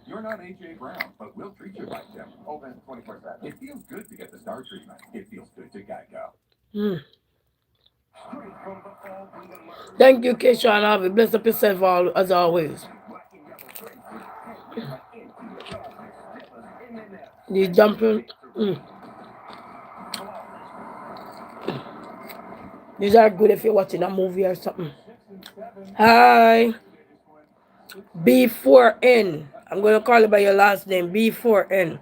You're not AJ Brown, but we'll treat you like him. Open 24/7. It feels good to get the Star treatment. It feels good to Geico. Thank you, Keisha and Harvey. Bless up yourself all, as always. The jumping. These are good if you're watching a movie or something. Hi. B4N. I'm going to call you by your last name, B4N.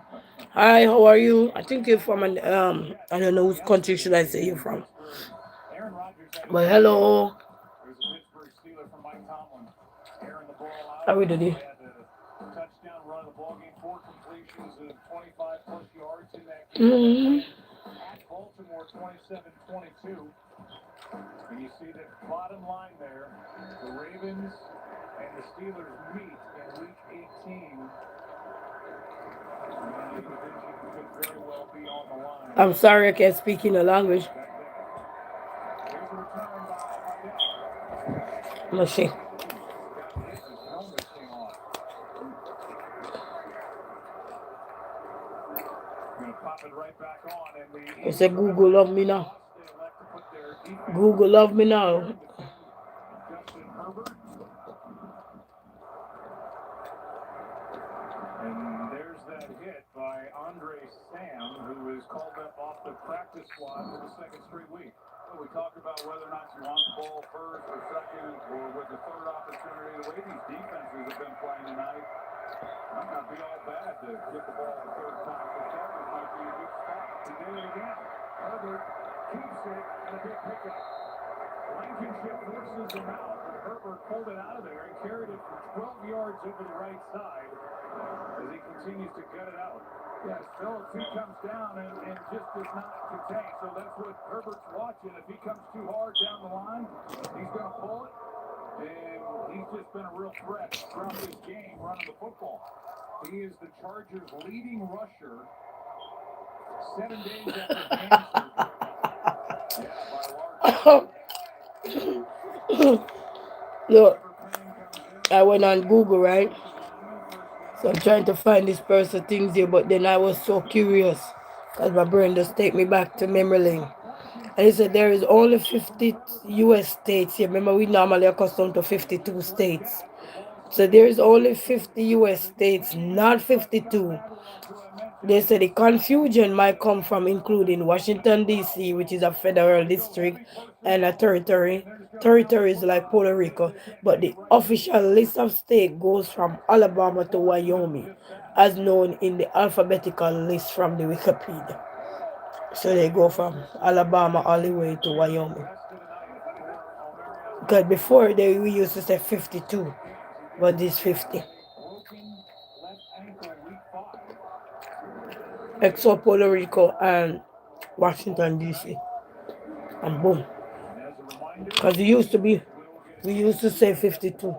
Hi, how are you? I think you're from an, I don't know whose country should I say you're from. But hello. How are we doing? Baltimore 27-22. And you see the bottom line there. The Ravens and the Steelers meet in week 18. I'm sorry I can't speak in the language. Let's see. I said Google love me now. Google love me now. And there's that hit by Andre Sam, who is called up off the practice squad for the second straight week. We talked about whether or not you want the ball first or second or with the third opportunity. The way these defenses have been playing tonight, might not be all bad to get the ball the third time. So Cardinals might be a good spot to do it again. Herbert keeps it and a big pickup. Blankenship forces him out, but Herbert pulled it out of there and carried it for 12 yards over the right side as he continues to gut it out. Yes, Phillips, he comes down and just does not contain. So that's what Herbert's watching. If he comes too hard down the line, he's going to pull it. And he's just been a real threat throughout this game running the football. He is the Chargers' leading rusher 7 days after hand surgery. Yeah, by a large Look, I went on Google, right? So I'm trying to find this person things here, but then I was so curious because my brain just take me back to memory lane. And he said there is only 50 US states here. Remember, we normally accustomed to 52 states. So there is only 50 US states, not 52. They say the confusion might come from including Washington, D.C., which is a federal district, and a territory. Territories like Puerto Rico, but the official list of states goes from Alabama to Wyoming, as known in the alphabetical list from the Wikipedia. So they go from Alabama all the way to Wyoming. Because before we used to say 52, but this 50. Except Puerto Rico and Washington D.C. and boom. Because we used to say 52.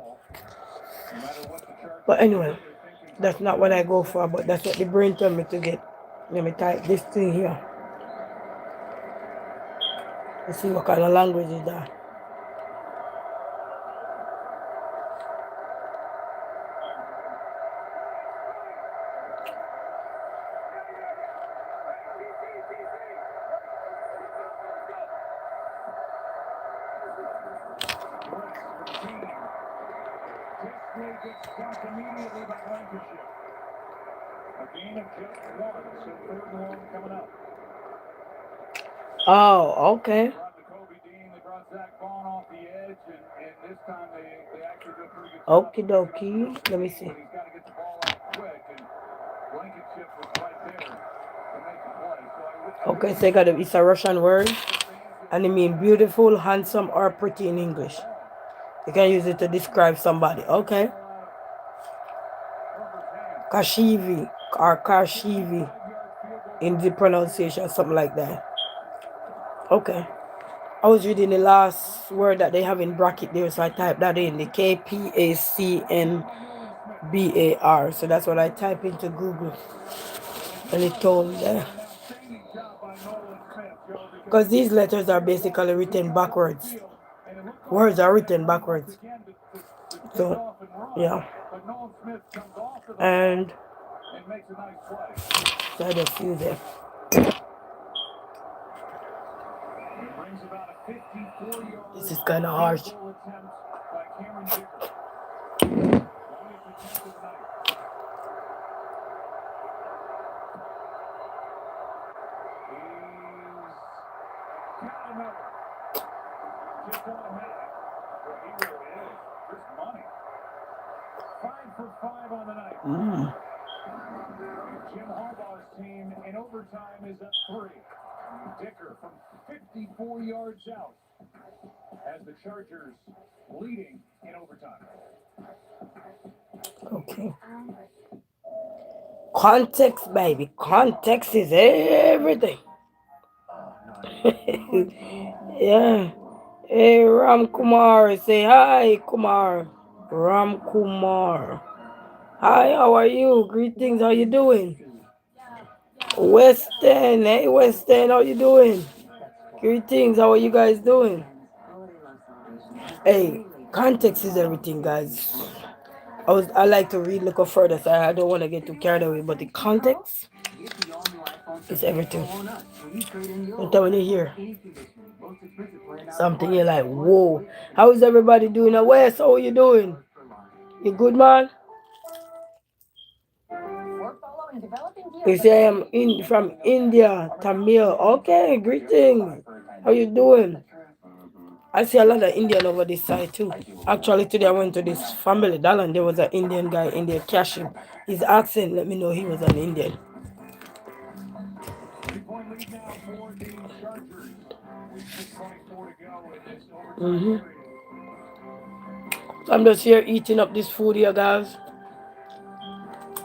But anyway, that's not what I go for, but that's what the brain told me to get. Let me type this thing here. Let's see what kind of language is that. Oh, okay. Okie dokie. Let me see. Okay, so it's a Russian word, and it means beautiful, handsome, or pretty in English. You can use it to describe somebody. Okay. Kashivi or Kashivi in the pronunciation, something like that. Okay. I was reading the last word that they have in bracket there, so I typed that in, the KPACNBAR. So that's what I type into Google. And it told me that. Because these letters are basically written backwards. Words are written backwards. So, yeah. And so I just use it. This is kind of harsh. Jim Harbaugh's team in overtime is up 3. Dicker from 54 yards out has the Chargers leading in overtime. Okay. Context, baby. Context is everything. Yeah. Hey, Ram Kumar. Say hi, Kumar. Ram Kumar. Hi, how are you? Greetings, how you doing? Weston, hey Weston, how you doing? Greetings, how are you guys doing? Hey, context is everything, guys. I like to read a little further, so I don't want to get too carried away, but the context is everything. Sometimes when you hear something, you're like, whoa, how is everybody doing? Wes, how are you doing? You good, man? You say I'm from India, Tamil. Okay, greetings. How you doing? I see a lot of Indian over this side too. Actually, today I went to this family dollar and there was an Indian guy in there cashing. His accent let me know he was an Indian. Mm-hmm. So I'm just here eating up this food here, guys.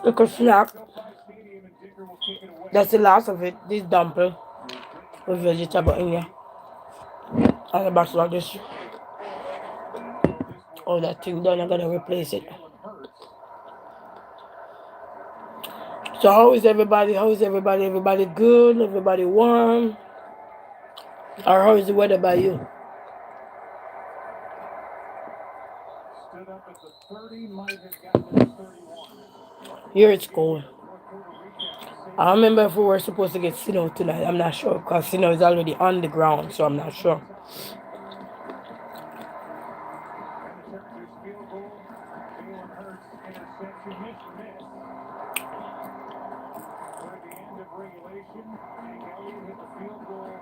Look a snack. That's the last of it. This dumpling with vegetable in here. And the box like this. Oh, that thing done. I gotta replace it. So how is everybody? How is everybody? Everybody good? Everybody warm? Or how is the weather by you? Stood up at the 30, might have gotten to the 31. Here it's cold. Fourth quarter recap. I remember if we were supposed to get snow tonight. I'm not sure because snow is already on the ground, so I'm not sure. And the Chargers field goal. Jalen Hurts interception. Miss. But at the end of regulation, Jake Elliott hit the field goal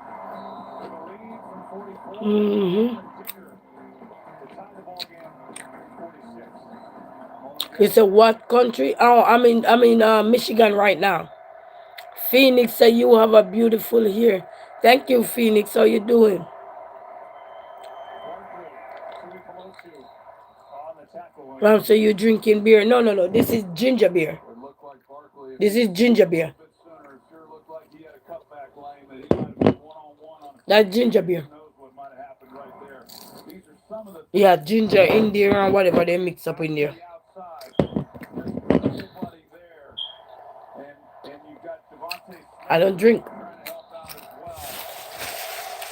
for the lead from 44. Mm-hmm. Dicker to tie the ball game 46. It's a what country? Oh, I'm in Michigan right now. Phoenix, say you have a beautiful hair. Thank you, Phoenix. How you doing? Barkley to Pelosi on the tackle. So you drinking beer? No. This is ginger beer. It looked like Barkley This is ginger beer. a bit sooner. It sure looked like he had a cutback lane that he might have been one-on-one on. That's ginger beer. Who knows what might have happened right there. These are some of the Yeah, ginger in there and whatever they mix up in there. outside. There's nobody there. And you've got Devontae Smith I don't drink. trying to help out as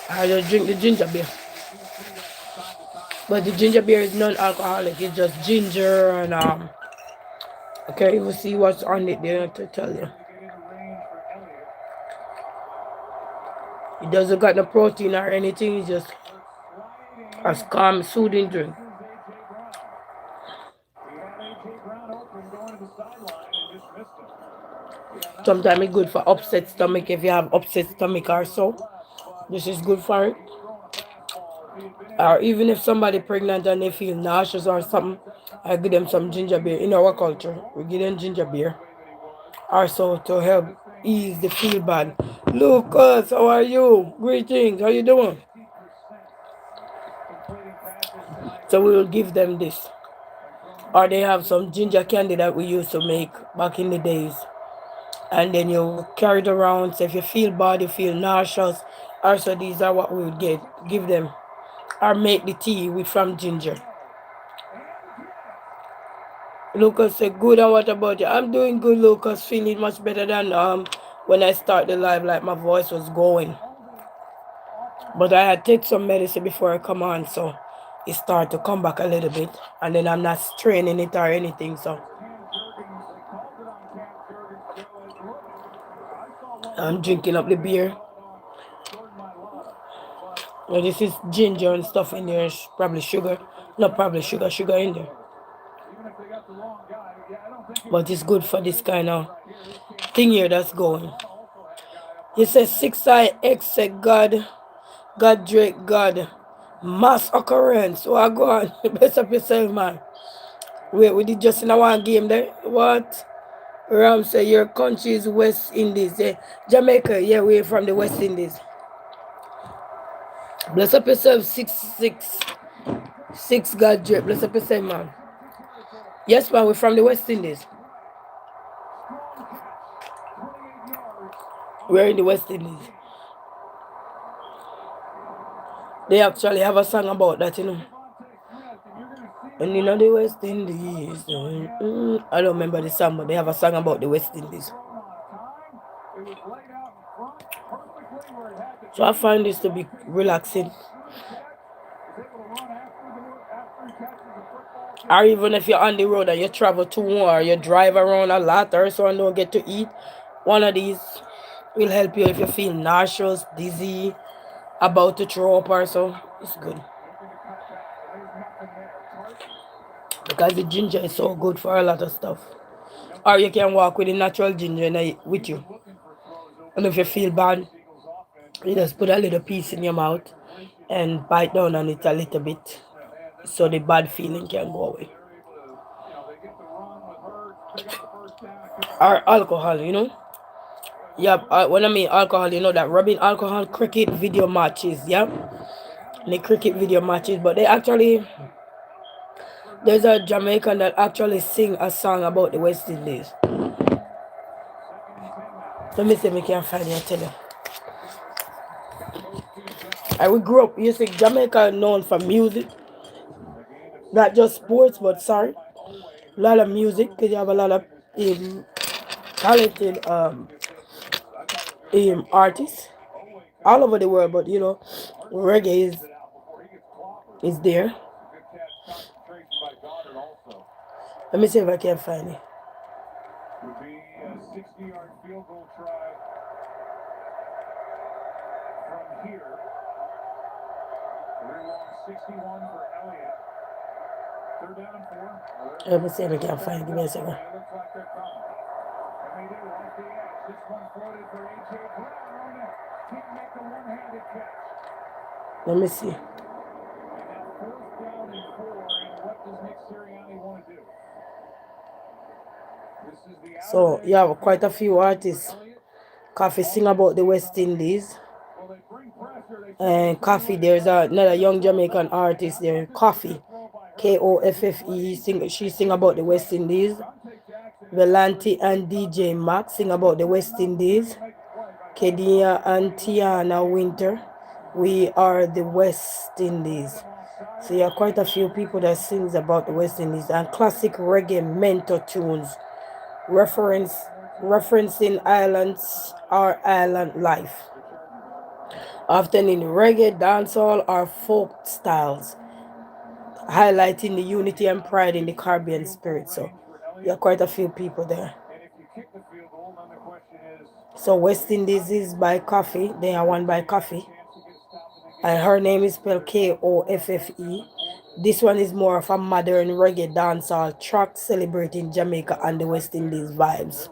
well. I just drink the ginger beer. But the ginger beer is non-alcoholic. It's just ginger and I can't even see what's on it there to tell you. It doesn't got no protein or anything. It's just a calm, soothing drink. Sometimes it's good for upset stomach if you have upset stomach or so. This is good for it. Or even if somebody pregnant and they feel nauseous or something, I give them some ginger beer. In our culture, we give them ginger beer. Also to help ease the feel bad. Lucas, how are you? Greetings, how you doing? So we will give them this. Or they have some ginger candy that we used to make back in the days. And then you carry it around. So if you feel bad, you feel nauseous. Also, these are what we would give them. Or make the tea with from ginger. Lucas said, good, and what about you? I'm doing good, Lucas. Feeling much better than when I started the live, like my voice was going. But I had take some medicine before I come on, so it started to come back a little bit. And then I'm not straining it or anything, so I'm drinking up the beer. Well, this is ginger and stuff in there. It's probably sugar. Not probably sugar in there. But it's good for this kind of thing here that's going. He says 6i X said God, Drake, God. Mass occurrence. So I go on. Best up yourself, man. Wait, we did just in a one game there. What? Ram say your country is West Indies. Jamaica, yeah, we're from the West Indies. Bless up yourself, 6 God Drake. Bless up yourself, man. Yes, man, we're from the West Indies. We're in the West Indies. They actually have a song about that, you know. And you know the West Indies. I don't remember the song, but they have a song about the West Indies. So I find this to be relaxing. Or even if you're on the road and you travel too or you drive around a lot or so and don't get to eat, one of these will help you if you feel nauseous, dizzy, about to throw up or so. It's good. Because the ginger is so good for a lot of stuff. Or you can walk with the natural ginger with you. And if you feel bad, you just put a little piece in your mouth and bite down on it a little bit so the bad feeling can go away. Or alcohol, you know. Yeah, when I mean alcohol, you know that rubbing alcohol cricket video matches, yeah? The cricket video matches, but they actually, there's a Jamaican that actually sing a song about the West Indies. Let me see if I can find it and tell you. We grew up, you see, Jamaica known for music. Not just sports, but sorry. A lot of music, because you have a lot of talented artists all over the world, but reggae is there. Let me see if I can find it. Would be a 60-yard field goal try from here. 61 for Elliott. Third down and 4. Let me see if I can find it. Give me a second. It looks like they're coming. And they do off the edge. This one floated for A.J. Brown. Can't make the one-handed catch. Let me see. And now 4th down and 4. And what does Nick Sirianni want to do? This is the So you have quite a few artists. Coffee sing about the West Indies. And Coffee, there's another young Jamaican artist there, Coffee, Koffe. She sing about the West Indies. Velanti and DJ Max sing about the West Indies. Kedia and Tiana Winter, we are the West Indies. So you have quite a few people that sings about the West Indies, and classic reggae mentor tunes referencing islands or island life, often in reggae, dancehall, or folk styles, highlighting the unity and pride in the Caribbean spirit. So you have quite a few people there. So West Indies is by Coffee. They are one by Coffee. And her name is spelled Koffe. This one is more of a modern reggae dancehall track celebrating Jamaica and the West Indies vibes.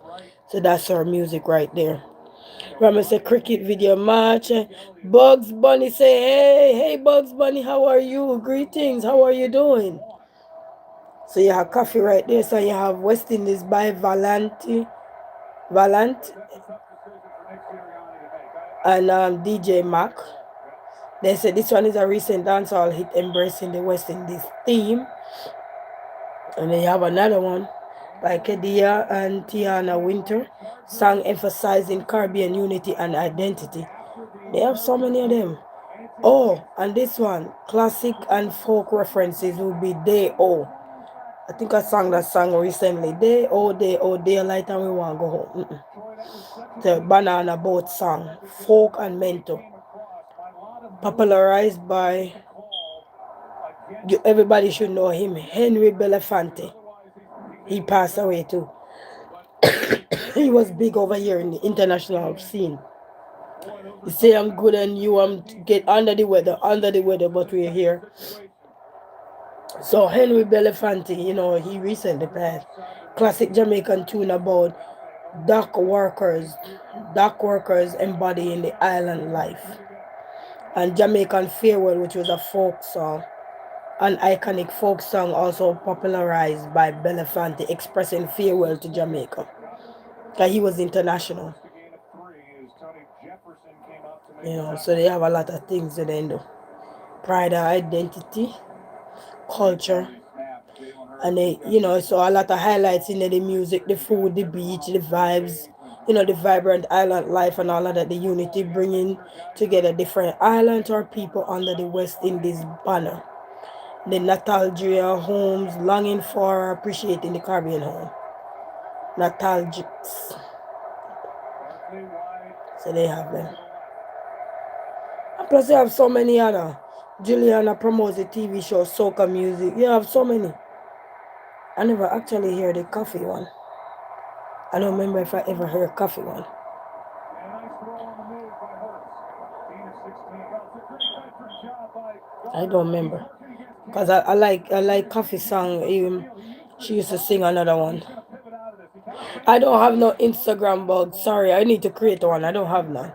So that's her music right there. Rama say cricket video match. Bugs Bunny say, hey Bugs Bunny, how are you? Greetings, how are you doing? So you have Coffee right there. So you have West Indies by Valant and DJ Mac. They said this one is a recent dancehall hit embracing the West Indies theme. And then you have another one by Kedia and Tiana Winter, song emphasizing Caribbean unity and identity. They have so many of them. Oh, and this one, classic and folk references will be Day O. I think I sang that song recently. Day O, daylight, and we want to go home. The Banana Boat song, folk and mentor. Popularized by, everybody should know him, Henry Belafonte. He passed away too. He was big over here in the international scene. You say I'm good and you get under the weather, but we're here. So Henry Belafonte, he recently passed. Classic Jamaican tune about dock workers embodying the island life. And Jamaican Farewell, which was a folk song, an iconic folk song also popularized by Belafonte, expressing farewell to Jamaica. Because he was international. So they have a lot of things that they do. Pride, identity, culture. And so a lot of highlights in the music, the food, the beach, the vibes, the vibrant island life and all of that, the unity, bringing together different islands or people under the West Indies banner. The nostalgia homes, longing for, appreciating the Caribbean home. Nostalgics. So they have them. And plus they have so many other. Juliana promotes the TV show Soca Music. You have so many. I never actually hear the Coffee one. I don't remember if I ever heard Coffee one. I don't remember. Because I like Coffee song. She used to sing another one. I don't have no Instagram bug. Sorry, I need to create one. I don't have none.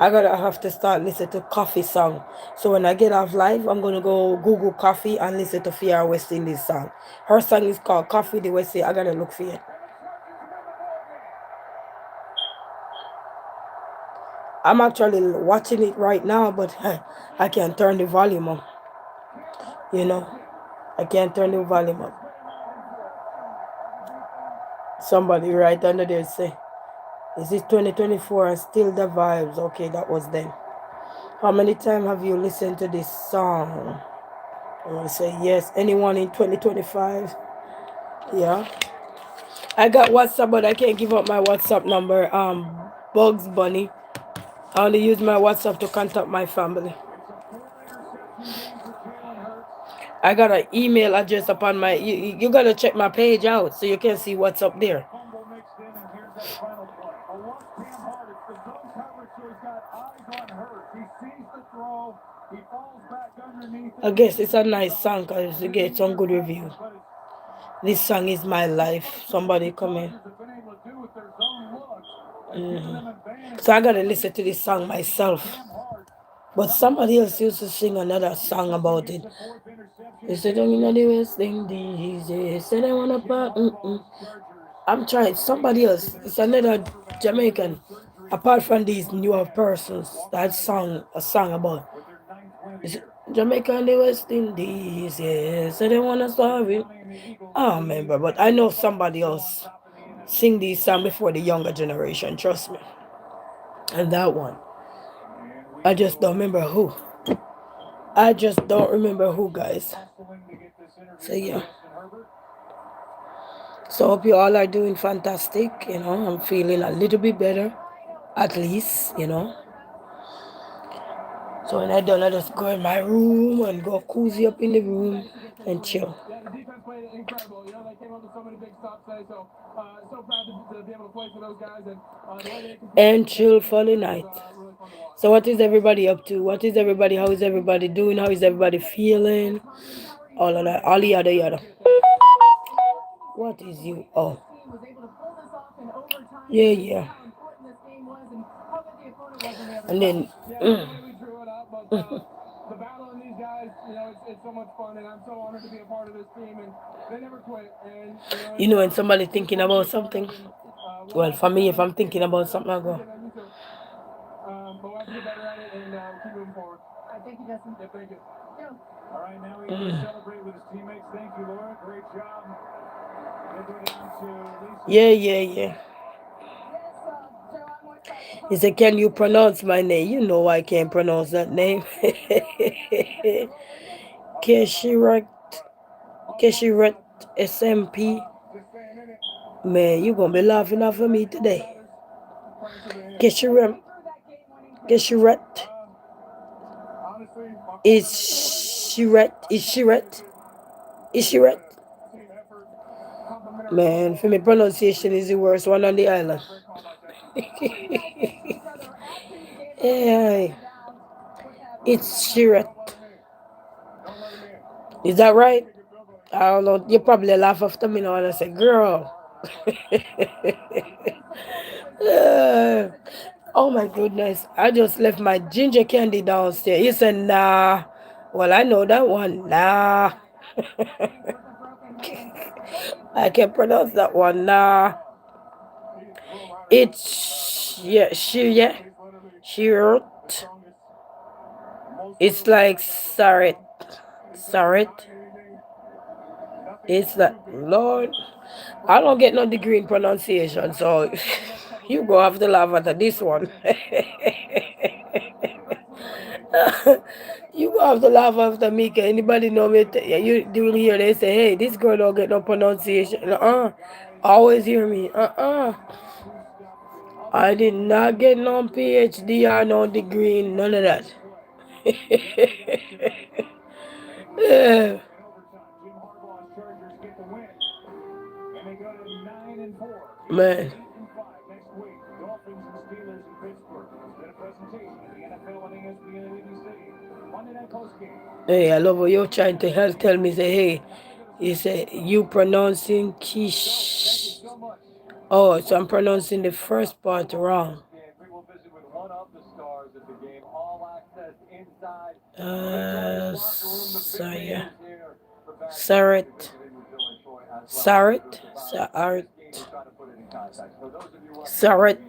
I have to start listening to Coffee song. So when I get off live, I'm gonna go Google Coffee and listen to Fiara West Indies song. Her song is called Coffee the West Indies. I gotta look for it. I'm actually watching it right now, but I can't turn the volume up. I can't turn the volume up. Somebody right under there say, is it 2024 and still the vibes? Okay, that was then. How many times have you listened to this song? I'm gonna say yes. Anyone in 2025? Yeah. I got WhatsApp, but I can't give up my WhatsApp number. Bugs Bunny. I only use my WhatsApp to contact my family. I got an email address upon my. You gotta check my page out so you can see what's up there. I guess it's a nice song because you get some good review. This song is my life. Somebody come in. So I gotta listen to this song myself. But somebody else used to sing another song about it. They said, I'm in the West Indies. They said, I want to. I'm trying. Somebody else. It's another Jamaican. Apart from these newer persons that song a song about. It's Jamaica and the West Indies. Yeah. So they want to solve it. I don't remember. But I know somebody else sing these songs before the younger generation. Trust me. And that one. I just don't remember who. I just don't remember who, guys. So yeah. So hope you all are doing fantastic. I'm feeling a little bit better, at least. So when I done, I just go in my room and go cozy up in the room and chill. Yeah, the defense played incredible. They came up with so many big stops today. So proud to be able to play for those guys and chill for the night. So what is everybody up to? What is everybody? How is everybody doing? How is everybody feeling? All of that, all the yada yada. What is you? Oh, yeah, yeah. And then, the battle in these guys, it's so much fun, and I'm so honored to be a part of this team, and they never quit. And when somebody thinking about something, well, for me, if I'm thinking about something, I go. But we'll have to get better at it and keep moving forward. Thank you, Justin. Yeah, thank you. Yeah. All right, now we can celebrate with his teammates. Thank you, Laura. Great job. Yeah, yeah, yeah. He said, can you pronounce my name? You know I can't pronounce that name. Keshirat, Keshirat SMP. Man, you gonna be laughing off of me today. Keshirat, Keshirat. Is Shirat? Is Shirat? Is Shirat? Man, for me, pronunciation is the worst one on the island. Yeah, it's Shirat. Is that right? I don't know. You probably laugh after me now and I say, girl. Uh, oh my goodness. I just left my ginger candy downstairs. He said, nah. Well, I know that one. Nah. I can pronounce that one. Nah. It's, yeah, Shirt. It's like Sarit. Sarit. It's like, Lord, I don't get no degree in pronunciation, so you go have to laugh at this one. You go have to laugh after me, cause anybody know me, you will hear they say, hey, this girl don't get no pronunciation. Always hear me. I did not get no PhD or no degree in none of that. Yeah. Man. Hey, I love what you're trying to help tell me. Say, hey, you say you pronouncing quiche. Oh, so I'm pronouncing the first part wrong. Sorry, yeah. Sarit. Sarit. Sarit. Sarit.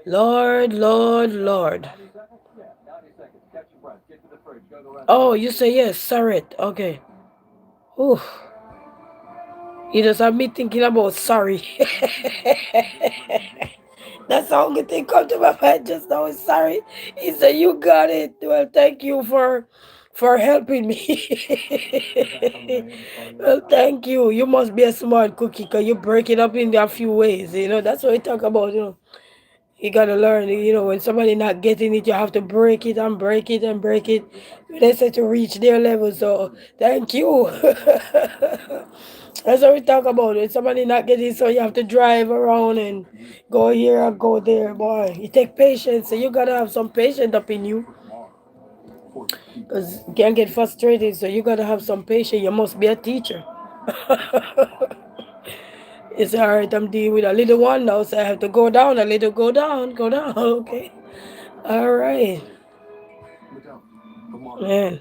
Lord, Lord, Lord. Oh, you say yes, Sarit. Okay. Ooh. You just have me thinking about sorry. That's the only thing come to my mind just now is sorry. He said, you got it. Well, thank you for helping me. Well, thank you. You must be a smart cookie because you break it up in a few ways. That's what we talk about. You gotta learn, when somebody not getting it, you have to break it and break it and break it. They say to reach their level. So thank you. That's what we talk about. When somebody not getting it, so you have to drive around and go here and go there, boy. It take patience. So you gotta have some patience up in you. Because you can't get frustrated, so you gotta have some patience. You must be a teacher. It's alright, I'm dealing with a little one now, so I have to go down a little, go down, go down. Okay. Alright. Man.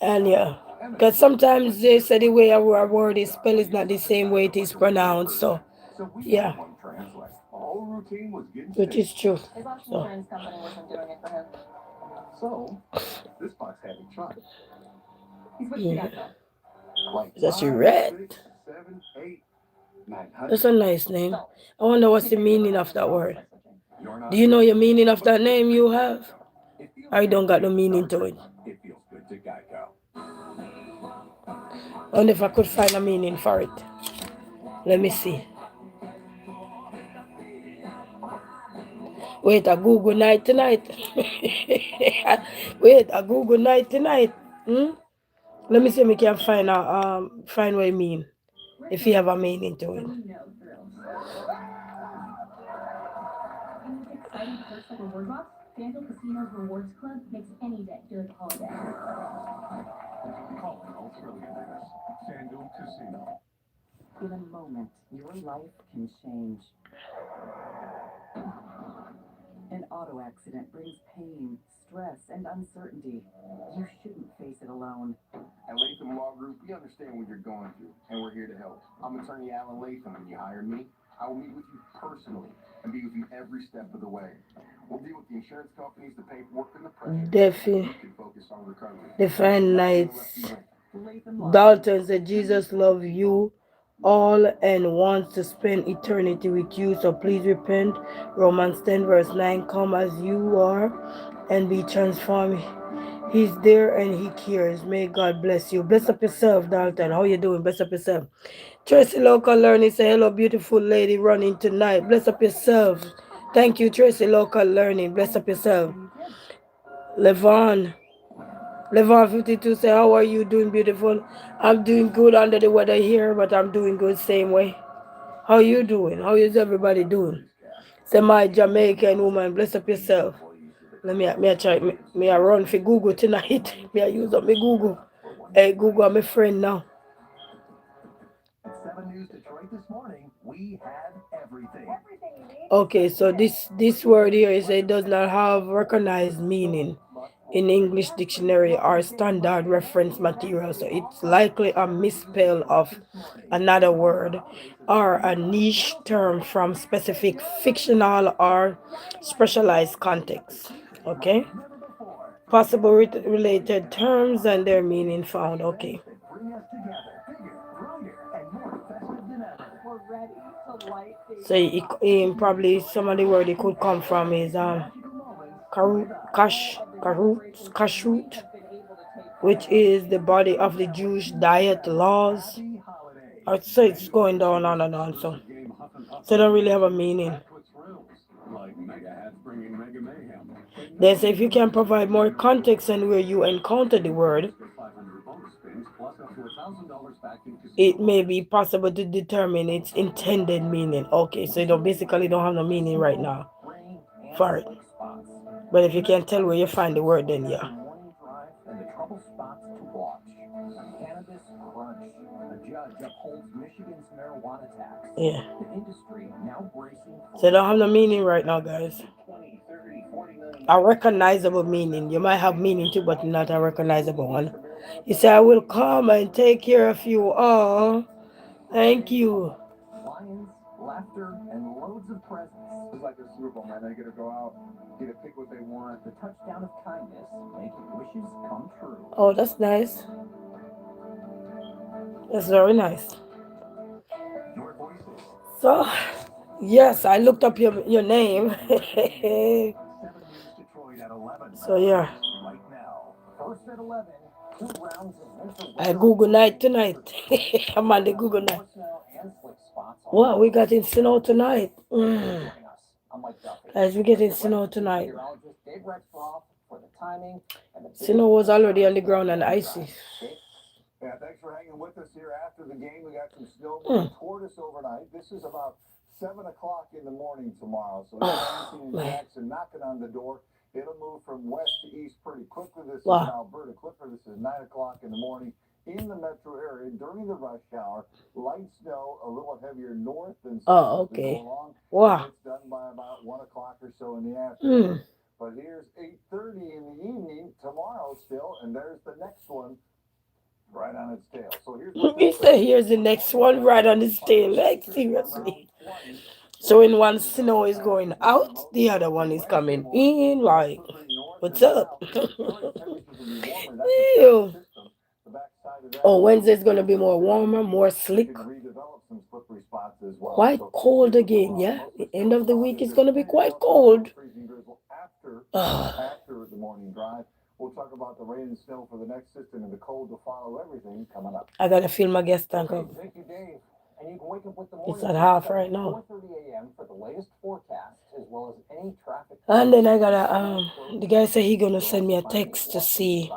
And yeah. Because sometimes they say the way a word is spelled is not the same way it is pronounced. So, yeah. Which is true. So, yeah. That's your red. That's a nice name. I wonder what's the meaning of that word. Do you know your meaning of that name you have? Or you don't got no meaning to it? I wonder if I could find a meaning for it. Let me see. Wait, a Google night tonight. Wait, a Google night tonight. Let me see if we can find what you mean. If you have a meaning to it. Calling all trillionaires. Sandal Casino. In a moment, your life can change. An auto accident brings pain, stress, and uncertainty. You shouldn't face it alone. At Latham Law Group, we understand what you're going through, and we're here to help. I'm attorney Alan Latham, and you hire me. I will meet with you personally and be with you every step of the way. We'll deal with the insurance companies, the paperwork, and the pressure. You can focus on recovery. Define nights. Dalton said Jesus loves you all and wants to spend eternity with you. So please repent. Romans 10 verse 9. Come as you are and be transformed. He's there and he cares. May God bless you. Bless up yourself, Dalton. How you doing? Bless up yourself. Tracy Local Learning say hello, beautiful lady running tonight. Bless up yourself. Thank you, Tracy Local Learning. Bless up yourself. Levon 52 say, how are you doing, beautiful? I'm doing good under the weather here, but I'm doing good same way. How you doing? How is everybody doing? Say my Jamaican woman, bless up yourself. Let me try me I run for Google tonight. Me I use up my Google. Hey Google, I'm a friend now. At 7 News Detroit this morning, we had everything. Okay, so this word here is it does not have recognized meaning in English dictionary or standard reference material, so it's likely a misspell of another word or a niche term from specific fictional or specialized context. Okay, possible related terms and their meaning found. Okay, so probably some of the word it could come from is kashrut, which is the body of the Jewish diet laws. So it's going down on and on. So they don't really have a meaning. They say if you can provide more context and where you encounter the word, it may be possible to determine its intended meaning. Okay, so you basically don't have no meaning right now for it. But if you can tell where you find the word, then yeah. Yeah. So they don't have no meaning right now, guys. A recognizable meaning. You might have meaning too, but not a recognizable one. You say, I will come and take care of you. Oh, thank you. Lions, laughter, and loads of presents. It's like a Super Bowl, man. They get to go out, get to pick what they want. The touchdown of kindness, making wishes come true. Oh, that's nice. That's very nice. Your voices. So, yes, I looked up your name. 7 News Detroit at 11. So, yeah. Right now. First at 11. 2 rounds of winter I weather Google night updates tonight. for today. I'm on the More Google night. snow and slick spots on What we roads. got in snow tonight? Joining us. I'm Mike Duffy. Guys, we getting Let's get snow wet with tonight. meteorologist Dave Rexroth for the timing and the biggest Snow was already on the concerns ground and for icy. drive. Dave? Yeah, thanks for hanging with us here after the game. We got some snow Mm. moving toward us overnight. This is about 7 o'clock in the morning tomorrow. So Oh, Lansing and man. Jackson knocking on the door. It'll move from west to east pretty quickly. This is Wow. Alberta Clipper. This is 9 o'clock in the morning in the metro area during the rush hour. Light snow, a little heavier north than south Oh, as we okay. go along. Wow. It's done by about 1 o'clock or so in the afternoon. Mm. But here's 8:30 in the evening tomorrow still, and there's the next one right on its tail. So here's what You say here's the next one right on his tail. Like, seriously. So when one snow is going out, the other one is coming in. Like, what's up? Ew. Oh, Wednesday's gonna be more warmer, more slick. Quite cold again, yeah. The end of the week is gonna be quite cold. Ugh. After the morning drive, we'll talk about the rain and snow for the next system and the cold to follow everything coming up. I gotta fill my gas tank up. Thank you, Dave. And you can wake up with the morning It's at half right now. 4:30 a.m. for the latest forecast as well as any traffic. And then I gotta the guy said he gonna send me a text to see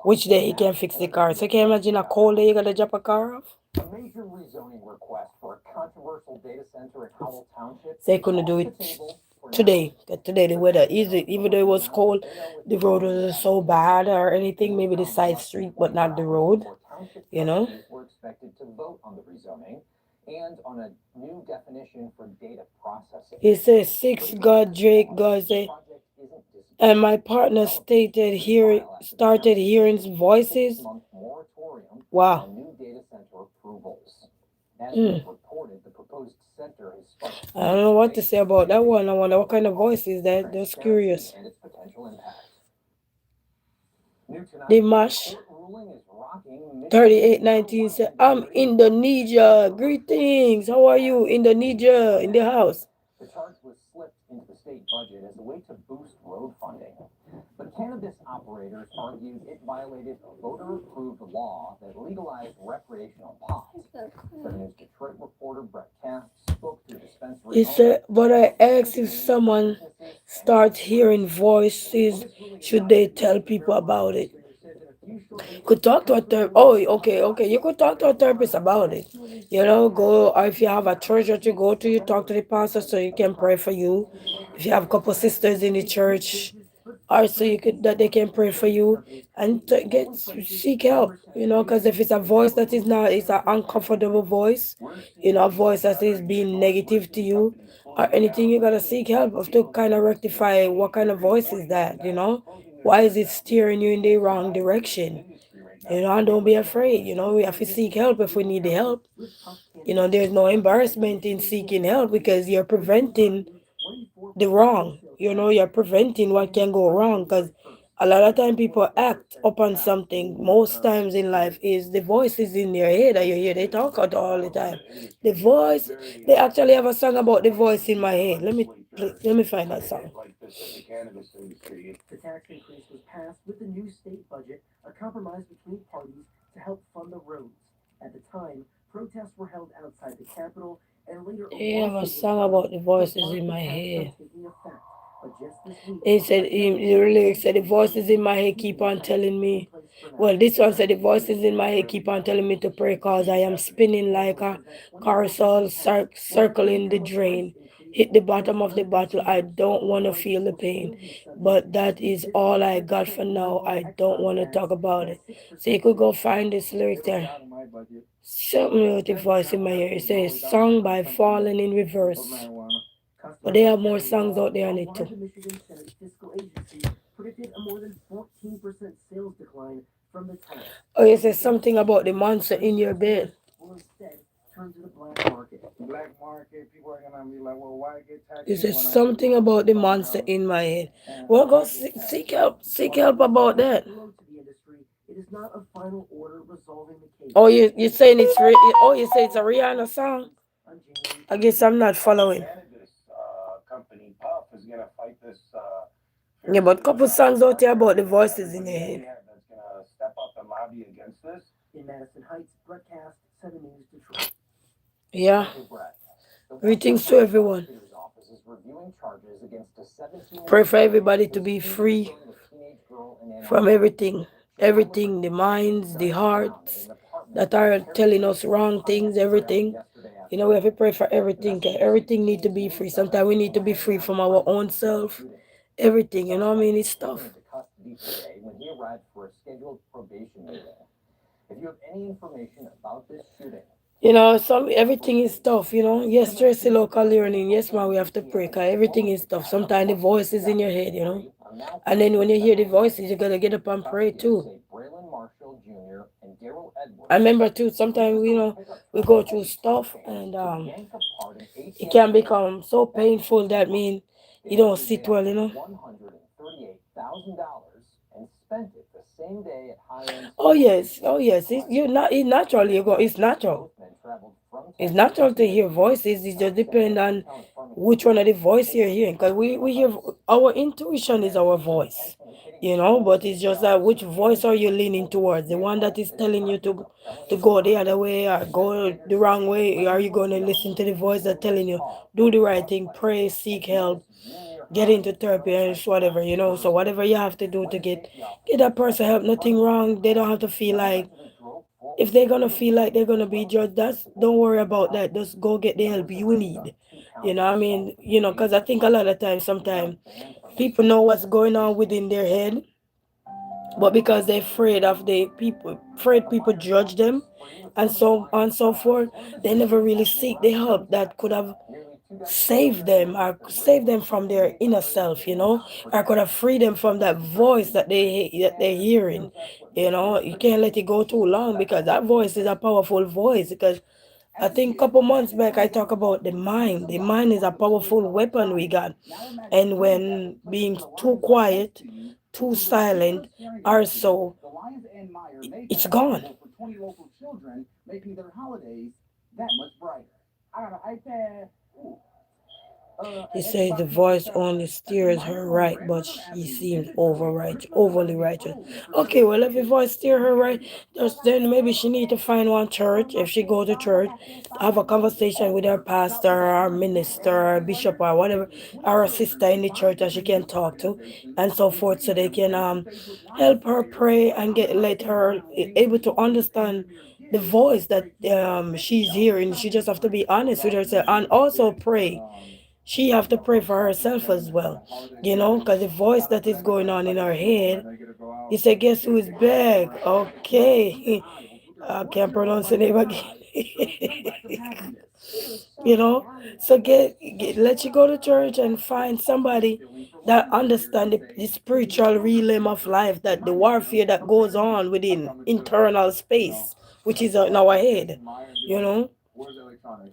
which day he can fix the car. So can you imagine a cold day you gotta drop a car off? A major rezoning request for a controversial data center in Howell Township. They couldn't do it today. 'Cause today the weather is even though it was cold, the road wasn't so bad or anything. Maybe the side street, but not the road. You know. We're expected to vote on the rezoning and on a new definition for data processing. He says 6 God Drake God say, and my partner started hearing voices. Wow. New data center approvals. As Mm. reported, the proposed center is I don't know what to say about that one. I wonder what kind of voice is that. Just curious. and its potential impact. New tonight, The Mash court ruling is rocking 3819 said, I'm Indonesia. Greetings. How are you, Indonesia? In the house. The charge was slipped into the state budget as a way to boost road funding. But cannabis operators argued it violated a voter-approved law that legalized recreational pot. 7 News Detroit reporter Brett Cass spoke to a dispensary. He said, but I asked if someone starts hearing voices, should they tell people about it? Could talk to a therapist. Oh, okay. You could talk to a therapist about it. You know, go, or if you have a church that you go to, you talk to the pastor so you can pray for you. If you have a couple sisters in the church, or so you could that they can pray for you and seek help. You know, because if it's a voice that is not, it's an uncomfortable voice. You know, a voice that is being negative to you or anything, you gotta seek help of to kind of rectify what kind of voice is that. You know, why is it steering you in the wrong direction? You know, and don't be afraid. You know, we have to seek help if we need the help. You know, there's no embarrassment in seeking help because you're preventing the wrong. You know, you're preventing what can go wrong because a lot of time people act upon something. Most times in life is the voice is in their head that you hear. They talk out all the time. The voice. They actually have a song about the voice in my head. Let me find that song. The tax increase was passed with the new state budget, a compromise between parties to help fund the roads. At the time, protests were held outside the Capitol, and later They have a song about the voices in my head. He said, the lyrics said, the voices in my head keep on telling me. Well, this one said, the voices in my head keep on telling me to pray because I am spinning like a carousel circling the drain. Hit the bottom of the bottle. I don't want to feel the pain. But that is all I got for now. I don't want to talk about it. So you could go find this lyric there. Something with the voice in my ear. It says, song by Fallen in Reverse. But they have more songs out there on it too. Michigan Senate Fiscal Agency predicted a more than 14% sales decline from the tax. Oh, you said something about the monster in your bed. Will instead turn to the black market. Black market, people are gonna be like, well, why get taxed? You said something about the monster in my head. Well, go seek help. Seek help about that. Hello to the industry. It is not a final order resolving the case. Oh, you're saying it's you say it's a Rihanna song? On January I guess I'm not following. Company Puff is gonna fight this. Yeah, but couple songs out there about the voices in your head. That's gonna Madison Heights, Brett Cast, 7 News, Detroit. Yeah. Thank you, Brett. The Greetings Westchester to everyone. Prosecutor's Office is reviewing charges against a 17-year-old Pray for boy everybody to who was be accused of free killing a teenage girl in Ann from Arbor. everything. She died when Everything, the her minds, the guns found in hearts an apartment that in are telling Harrisburg us wrong things, Heights everything. yesterday You know, we have to afternoon. pray for everything. 'Cause everything need to be free. Sometimes we need to be free from our own self. Everything, you know what I mean? It's Taken tough. into custody today when he arrived for a scheduled probation meeting. If you have any information about this shooting, You know, everything is tough, you know. Yes, stress the local learning. Yes, man, we have to pray, 'cause everything is tough. Sometimes the voice is in your head, you know. And then when you hear the voices, you gotta get up and pray too. say Braylon Marshall Jr. and Daryl Edwards I remember too, sometimes, you know, we go through stuff and yank apart an it ATM can become so painful that mean you don't sit well, you know. $138,000 and spent it the same day at high-end. Oh yes, oh yes. It's natural. You go. It's natural. It's natural to hear voices. It just depends on which one of the voice you're hearing. Because we hear our intuition is our voice, you know. But it's just that which voice are you leaning towards? The one that is telling you to go the other way or go the wrong way. Are you going to listen to the voice that telling you do the right thing, pray, seek help, get into therapy and whatever, you know. So whatever you have to do to get that person help, nothing wrong. They don't have to feel like if they're gonna feel like they're gonna be judged, that's don't worry about that. Just go get the help you need. You know what I mean? You know, because I think a lot of times sometimes people know what's going on within their head, but because they're afraid of the people, afraid people judge them and so on and so forth, they never really seek the help that could have saved them or save them from their inner self, you know, or could have freed them from that voice that they're hearing. You know, you can't let it go too long because that voice is a powerful voice. Because I think a couple months back I talked about the mind. The mind is a powerful weapon we got, and when being too quiet, too silent, or so, it's gone. For 20 local children, making their holidays that much brighter. I got an iPad. He says the voice only steers her right, but she seems overly righteous. Okay, well, if the voice steer her right, just then maybe she need to find one church. If she go to church, have a conversation with her pastor or minister or bishop or whatever, or a sister in the church that she can talk to, and so forth, so they can help her pray and let her able to understand the voice that she's hearing. She just have to be honest with herself and also pray. She have to pray for herself as well, you know, because the voice that is going on in her head, he said, guess who is back? Okay. I can't pronounce the name again. You know, so let you go to church and find somebody that understand the spiritual realm of life, that the warfare that goes on within internal space, which is in our head, you know.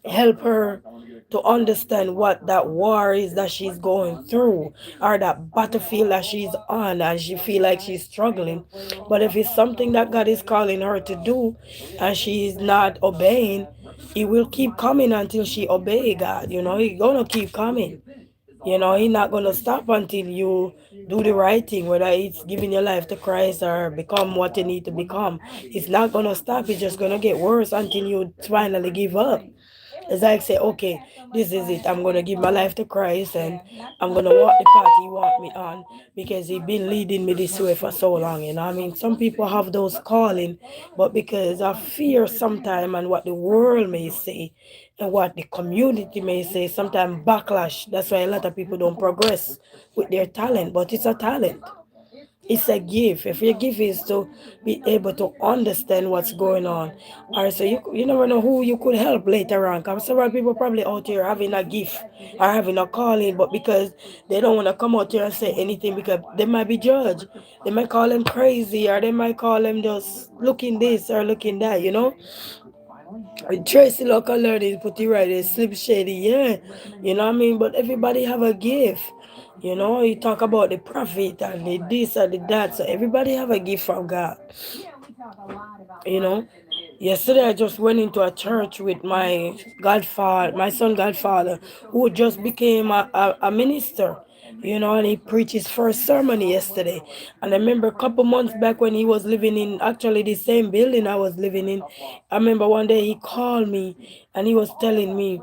Help her to understand what that war is that she's going through, or that battlefield that she's on and she feel like she's struggling. But if it's something that God is calling her to do and she is not obeying, it will keep coming until she obey God. You know, He's gonna keep coming. You know, He's not gonna stop until you do the right thing, whether it's giving your life to Christ or become what you need to become. It's not gonna stop. It's just gonna get worse until you finally give up. It's like say, okay, this is it. I'm gonna give my life to Christ and I'm gonna walk the path He want me on because He been leading me this way for so long. You know, I mean, some people have those calling, but because of fear sometimes and what the world may say and what the community may say, sometimes backlash. That's why a lot of people don't progress with their talent, but it's a talent. It's a gift. If your gift is to be able to understand what's going on, or so you never know who you could help later on. Because several people probably out here having a gift or having a calling, but because they don't want to come out here and say anything because they might be judged. They might call them crazy, or they might call them just looking this or looking that. You know. Tracy local learning put it right. It's Slim Shady, yeah. You know what I mean? But everybody have a gift. You know, you talk about the prophet and the this and the that. So everybody have a gift from God. You know. Yesterday I just went into a church with my godfather, my son godfather, who just became a minister. And he preached his first sermon yesterday. And I remember a couple months back when he was living in actually the same building I was living in. I remember one day he called me and he was telling me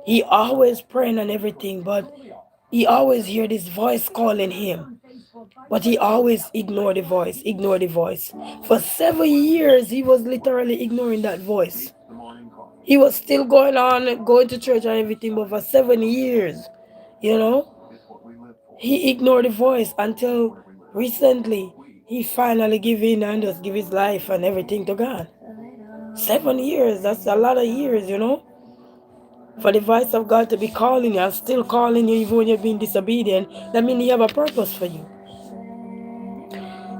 he always praying and everything, but he always hear this voice calling him. But he always ignore the voice, ignore the voice. For 7 years, he was literally ignoring that voice. He was still going on, going to church and everything, but for 7 years, you know, he ignored the voice until recently he finally gave in and just give his life and everything to God. 7 years, that's a lot of years. For the voice of God to be calling you and still calling you even when you're being disobedient, that means he have a purpose for you.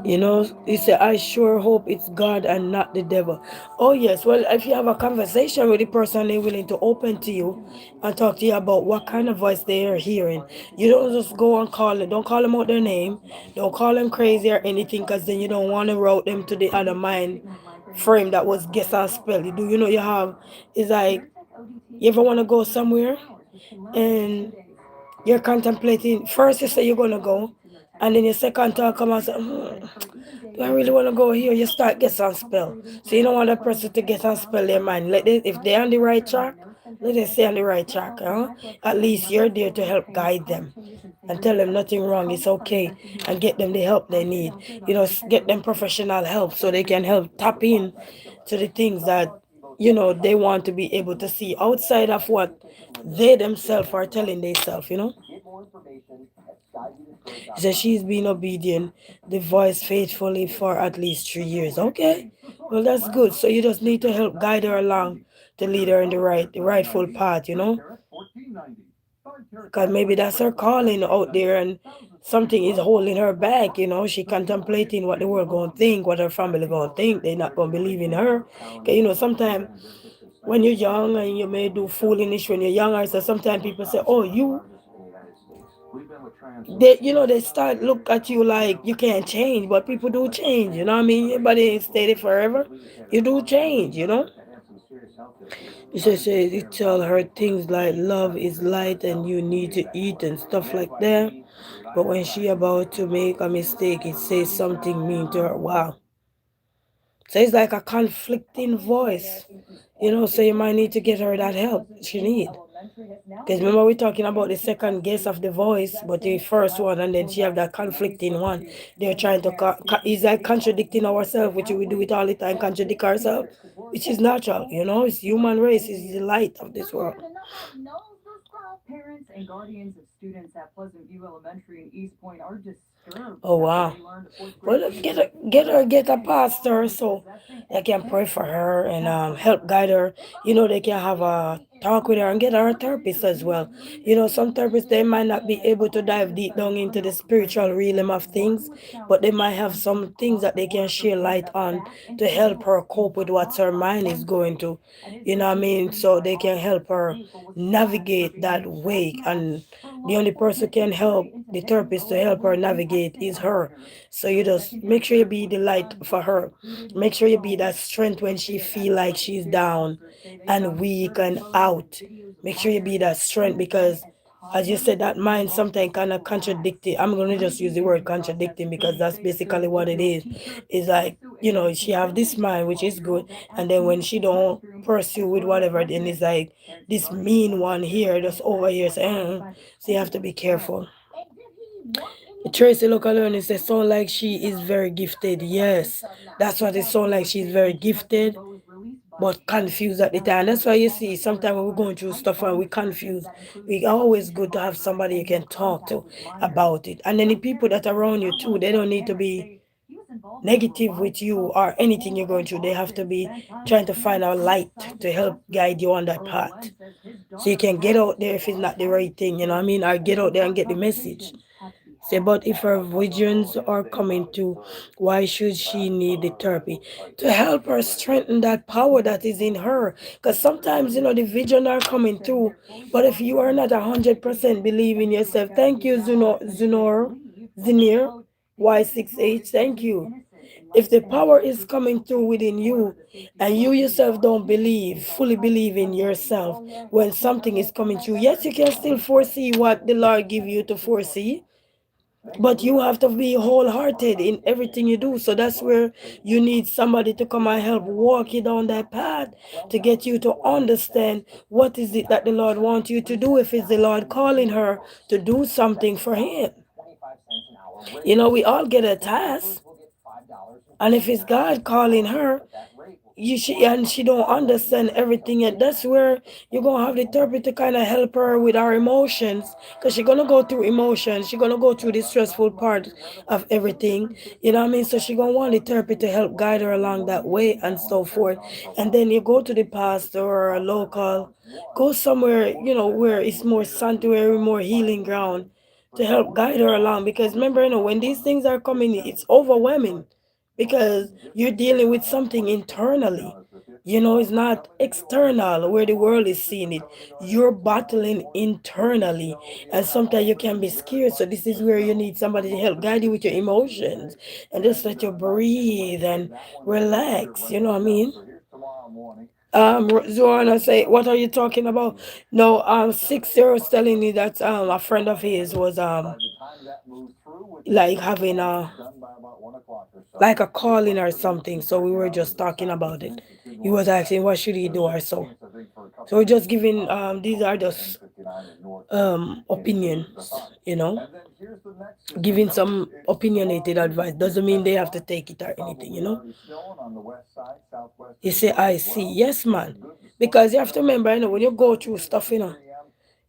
He said, I sure hope it's God and not the devil. Oh, yes. Well, if you have a conversation with the person, they're willing to open to you and talk to you about what kind of voice they are hearing. You don't just go and call them. Don't call them out their name. Don't call them crazy or anything, because then you don't want to route them to the other mind frame that was guess and spell. You have, it's like, you ever want to go somewhere and you're contemplating. First, you say you're going to go, and then your second thought come and say, do I really want to go here? You start get some spell. So you don't want that person to get and spell their mind. If they're on the right track, let them stay on the right track. At least you're there to help guide them and tell them nothing wrong, it's okay, and get them the help they need. Get them professional help so they can help tap in to the things that they want to be able to see outside of what they themselves are telling themselves. He said she's been obedient, the voice faithfully for at least 3 years. Okay, well that's good. So you just need to help guide her along to lead her in the rightful path. Because maybe that's her calling out there and something is holding her back. She contemplating what the world gonna think, what her family gonna think. They not gonna believe in her. Okay, sometimes when you're young and you may do foolish when you're younger, so sometimes people say, oh, they start look at you like you can't change, but people do change. You know what I mean? Everybody ain't steady forever. You do change. He tell her things like love is light and you need to eat and stuff like that. But when she about to make a mistake, it says something mean to her. Wow. So it's like a conflicting voice. So you might need to get her that help she need. Because remember we're talking about the second guess of the voice, but the first one, and then she have that conflicting one. They're trying to, it's like contradicting ourselves, which we do it all the time, contradict ourselves, which is natural. It's human race, is the light of this world. Parents and guardians of students at Pleasant View Elementary in East Point are disturbed. Oh wow. Well, get a pastor so they can pray for her and help guide her. They can have a talk with her and get her a therapist as well. Some therapists, they might not be able to dive deep down into the spiritual realm of things, but they might have some things that they can share light on to help her cope with what her mind is going to. You know what I mean? So they can help her navigate that way. And the only person can help the therapist to help her navigate is her. So you just make sure you be the light for her. Make sure you be that strength when she feel like she's down and weak and out. Make sure you be that strength, because as you said, that mind sometimes kind of contradicting. I'm going to just use the word contradicting because that's basically what it is. It's like, she have this mind, which is good. And then when she don't pursue with whatever, then it's like this mean one here, just over here. So you have to be careful. Tracy Localone says, sound like she is very gifted. Yes, that's what it sounds like. She's very gifted, but confused at the time. That's why you see sometimes when we're going through stuff and we're confused, we always good to have somebody you can talk to about it. And then the people that are around you too, they don't need to be negative with you or anything you're going through. They have to be trying to find a light to help guide you on that path. So you can get out there if it's not the right thing, you know what I mean? Or get out there and get the message. Say, but if her visions are coming to, why should she need the therapy? To help her strengthen that power that is in her. Because sometimes, the vision are coming through. But if you are not 100% believe in yourself, thank you, Zinir, Y6H, thank you. If the power is coming through within you and you yourself don't believe, fully believe in yourself when something is coming through, yes, you can still foresee what the Lord give you to foresee, but you have to be wholehearted in everything you do. So that's where you need somebody to come and help walk you down that path to get you to understand what is it that the Lord wants you to do, if it's the Lord calling her to do something for him. You know, we all get a task, and if it's God calling her, and she don't understand everything yet, that's where you're gonna have the therapist to kind of help her with our emotions, because she's gonna go through emotions, she's gonna go through the stressful part of everything, you know what I mean? So she gonna want the therapist to help guide her along that way and so forth. And then you go to the pastor or a local, go somewhere, you know, where it's more sanctuary, more healing ground, to help guide her along. Because remember, you know, when these things are coming, it's overwhelming, because you're dealing with something internally. You know, it's not external where the world is seeing it. You're battling internally, and sometimes you can be scared. So this is where you need somebody to help guide you with your emotions and just let you breathe and relax. You know what I mean? Zoana say, what are you talking about? No, 6 years telling me that a friend of his was like having a like a calling or something. So we were just talking about it. He was asking what should he do or so. So we're just giving these are just opinions, you know. Giving some opinionated advice doesn't mean they have to take it or anything, you know. You say I see, yes man. Because you have to remember, you know, when you go through stuff, you know,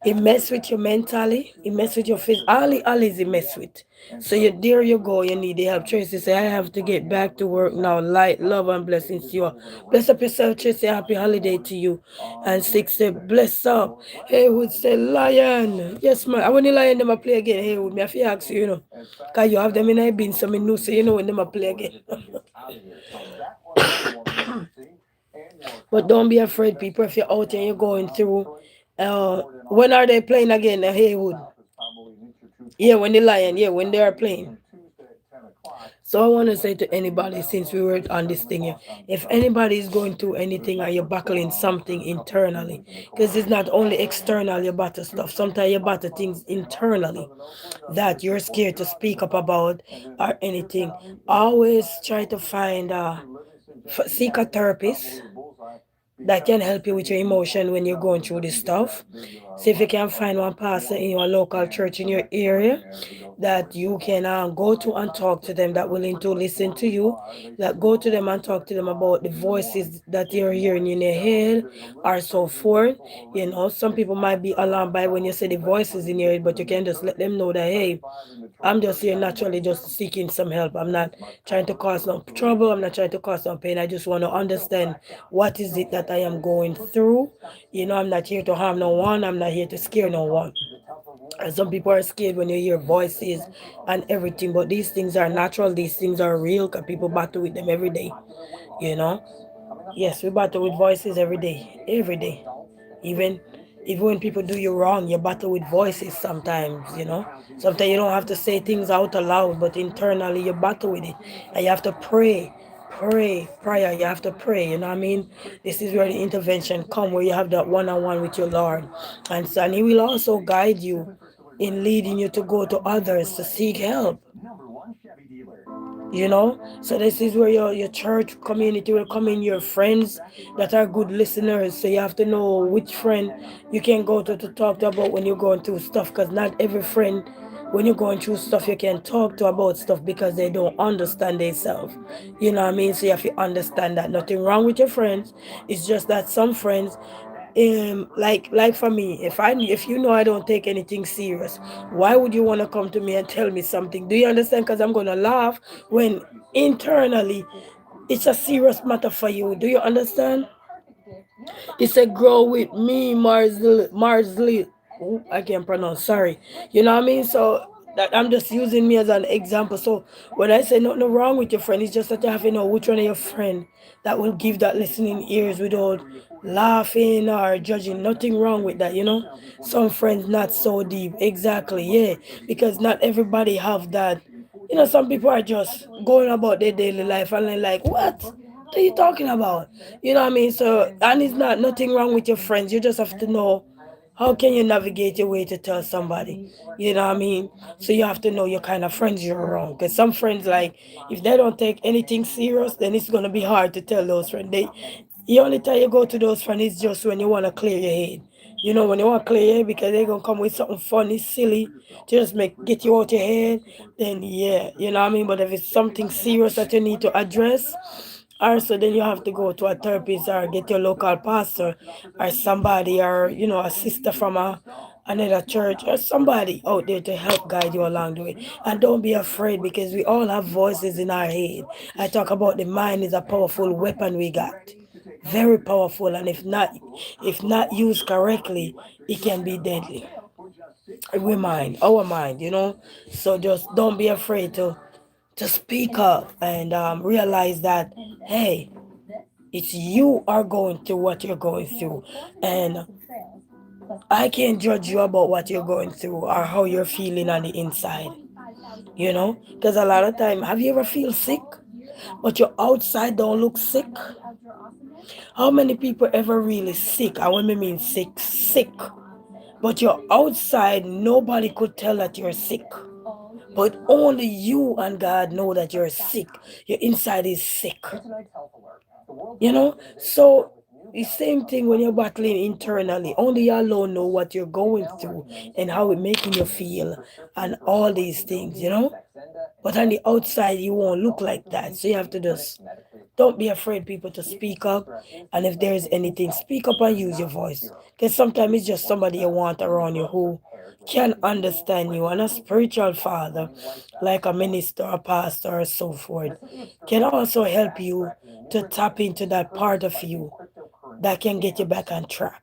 it mess with you mentally, it mess with your face. All is it mess with. So you there you go, you need the help. Tracy say, I have to get back to work now. Light, love and blessings to you. Bless up yourself, Tracy. Happy holiday to you. And Six say, bless up. Haywood say, Lion. Yes, man. I want the Lion them a play again. Haywood, me I feel ask you, you know. Cause you have them in a bin, so me know, so you know when them a play again. But don't be afraid, people, if you're out and you're going through. When are they playing again, Haywood? Yeah, when the Lion, yeah, when they are playing. So I want to say to anybody, since we were on this thing here, if anybody is going through anything or you're battling something internally, because it's not only external you battle stuff, sometimes you battle things internally that you're scared to speak up about or anything. Always try to find seek a therapist that can help you with your emotion when you're going through this stuff. See if you can find one pastor in your local church in your area that you can go to and talk to them, that willing to listen to you, that go to them and talk to them about the voices that you're hearing in your head or so forth. You know, some people might be alarmed by when you say the voices in your head, but you can just let them know that, hey, I'm just here naturally just seeking some help. I'm not trying to cause no trouble. I'm not trying to cause some pain. I just want to understand what is it that I am going through. You know, I'm not here to harm no one. I'm not here to scare no one. And some people are scared when you hear voices and everything, but these things are natural. These things are real because people battle with them every day. You know? Yes, we battle with voices every day. Every day. Even even when people do you wrong, you battle with voices sometimes, you know. Sometimes you don't have to say things out aloud, but internally you battle with it. And you have to pray. Prayer, you have to pray, you know what I mean? This is where the intervention come, where you have that one-on-one with your Lord. And so, and he will also guide you in leading you to go to others to seek help, you know. So this is where your church community will come in, your friends that are good listeners. So you have to know which friend you can go to talk to about when you're going through stuff, because not every friend, when you're going through stuff, you can talk to about stuff, because they don't understand themselves, you know what I mean? So you have to understand that nothing wrong with your friends. It's just that some friends, like for me, if you know I don't take anything serious, why would you want to come to me and tell me something? Do you understand? Because I'm gonna laugh when internally it's a serious matter for you. Do you understand? It's a grow with me, Marsley. I can't pronounce. Sorry. You know what I mean? So that I'm just using me as an example. So when I say nothing wrong with your friend, it's just that you have to know which one of your friend that will give that listening ears without laughing or judging. Nothing wrong with that, you know. Some friends not so deep. Exactly, yeah. Because not everybody have that You know, some people are just going about their daily life and they're like, what are you talking about? You know what I mean? So, and it's not nothing wrong with your friends. You just have to know how can you navigate your way to tell somebody. You know what I mean? So you have to know your kind of friends you're around. Because some friends, like, if they don't take anything serious, then it's going to be hard to tell those friends. The only time you go to those friends is just when you want to clear your head. You know, when you want to clear your head because they're going to come with something funny, silly, to just get you out your head, then yeah, you know what I mean? But if it's something serious that you need to address, also then you have to go to a therapist or get your local pastor or somebody, or you know, a sister from another church or somebody out there to help guide you along the way. And don't be afraid, because we all have voices in our head. I talk about the mind is a powerful weapon we got, very powerful, and if not used correctly, it can be deadly. We mind, our mind, you know. So just don't be afraid to speak up and realize that, hey, it's you are going through what you're going through, and I can't judge you about what you're going through or how you're feeling on the inside. You know, because a lot of time, have you ever feel sick, but your outside don't look sick? How many people ever really sick? And when I mean sick, sick, but your outside nobody could tell that you're sick. But only you and God know that you're sick. Your inside is sick. In tonight's health alert, the world You know? today So with the new same thing when you're battling internally. Only you alone know what you're going through and how it making you feel and all these things, you know? But on the outside you won't look like that. So you have to just don't be afraid, people, to speak up. And if there is anything, speak up and use your voice. Because sometimes it's just somebody you want around you who can understand you. And a spiritual father, like a minister, a pastor, or so forth, can also help you to tap into that part of you that can get you back on track.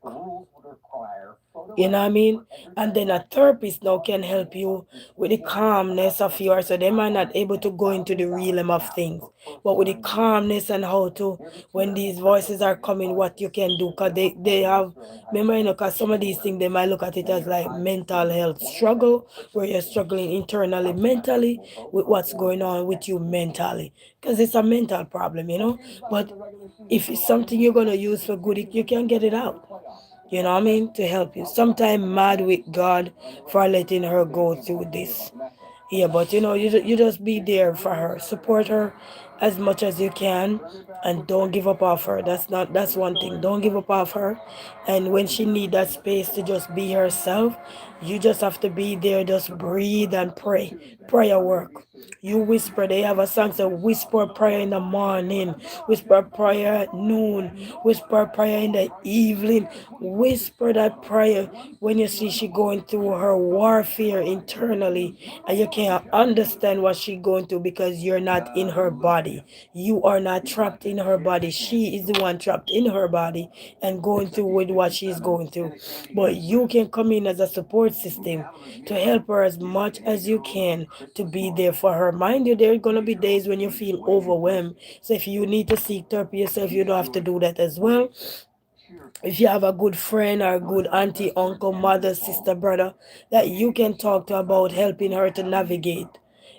You know what I mean? And then a therapist now can help you with the calmness of yours. So they might not able to go into the realm of things, but with the calmness and how to, when these voices are coming, what you can do. Because they have, remember, you know, because some of these things, they might look at it as like mental health struggle, where you're struggling internally, mentally, with what's going on with you mentally. Because it's a mental problem, you know? But if it's something you're going to use for good, you can get it out. You know what I mean? To help you. Sometimes mad with God for letting her go through this. Yeah, but you know, you just be there for her, support her as much as you can, and don't give up off her. That's one thing. Don't give up off her. And when she need that space to just be herself, you just have to be there, just breathe and pray. Prayer work. You whisper. They have a song say whisper prayer in the morning, whisper prayer at noon, whisper prayer in the evening. Whisper that prayer when you see she going through her warfare internally, and you can't understand what she going through because you're not in her body. You are not trapped in her body. She is the one trapped in her body and going through with what she's going through. But you can come in as a support system to help her as much as you can, to be there for her. Mind you, there are gonna be days when you feel overwhelmed. So if you need to seek therapy yourself, you don't have to do that as well. If you have a good friend or a good auntie, uncle, mother, sister, brother that you can talk to about helping her to navigate,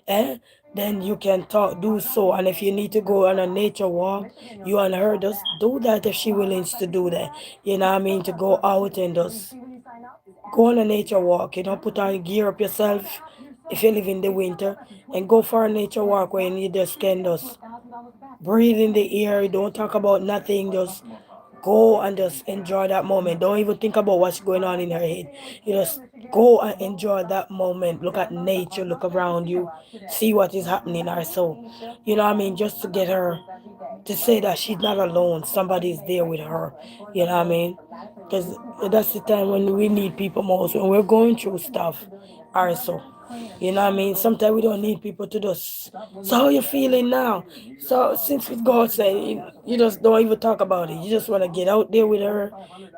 eh? Then you can do so. And if you need to go on a nature walk, you and her just do that if she willing to do that. You know what I mean? To go out and just go on a nature walk. You know, put on gear up yourself if you live in the winter and go for a nature walk where you just can just breathe in the air. Don't talk about nothing. Just go and just enjoy that moment. Don't even think about what's going on in her head. You just go and enjoy that moment. Look at nature, look around you, see what is happening in her soul. You know what I mean? Just to get her to say that she's not alone. Somebody's there with her. You know what I mean? Because that's the time when we need people most, when we're going through stuff also. You know what I mean? Sometimes we don't need people to just, so how you feeling now? So since with God saying, you just don't even talk about it. You just want to get out there with her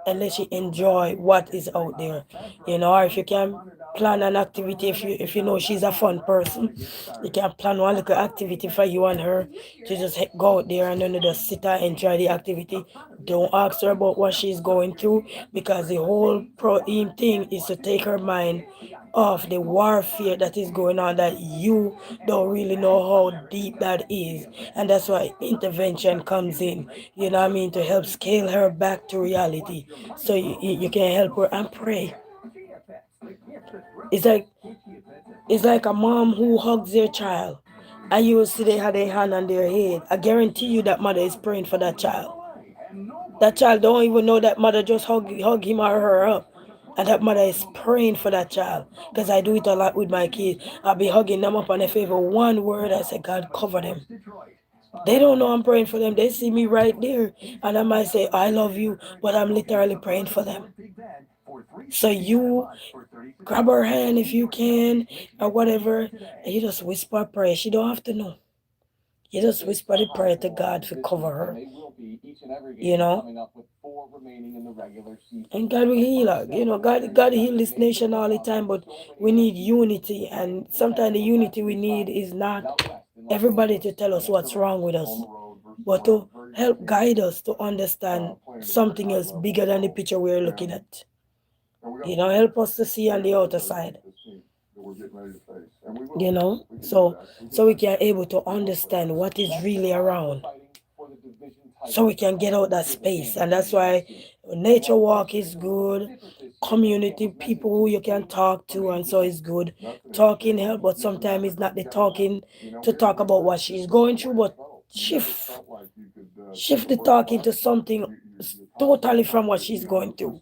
and let she enjoy what is out there. You know, or if you can plan an activity, if you know she's a fun person, you can plan one little activity for you and her to just go out there and then just sit and enjoy the activity. Don't ask her about what she's going through, because the whole thing is to take her mind of the warfare that is going on that you don't really know how deep that is. And that's why intervention comes in, you know what I mean, to help scale her back to reality. So you can help her and pray. It's like it's like a mom who hugs their child and you will see they have their hand on their head. I guarantee you that mother is praying for that child. That child don't even know that mother just hug him or her up. And that mother is praying for that child. Because I do it a lot with my kids. I'll be hugging them up, and if ever one word, I say, God, cover them. They don't know I'm praying for them. They see me right there. And I might say, I love you, but I'm literally praying for them. So you grab her hand if you can, or whatever, and you just whisper a prayer. She don't have to know. You just whisper the prayer to God to cover her. You know? And God will heal her. You know, God heal this nation all the time, but we need unity. And sometimes the unity we need is not everybody to tell us what's wrong with us, but to help guide us to understand something else bigger than the picture we're looking at. You know, help us to see on the outer side. You know, so we can able to understand what is really around, so we can get out that space. And that's why nature walk is good, community people who you can talk to, and so it's good. Talking help, but sometimes it's not the talking to talk about what she's going through, but shift the talking to something totally from what she's going through,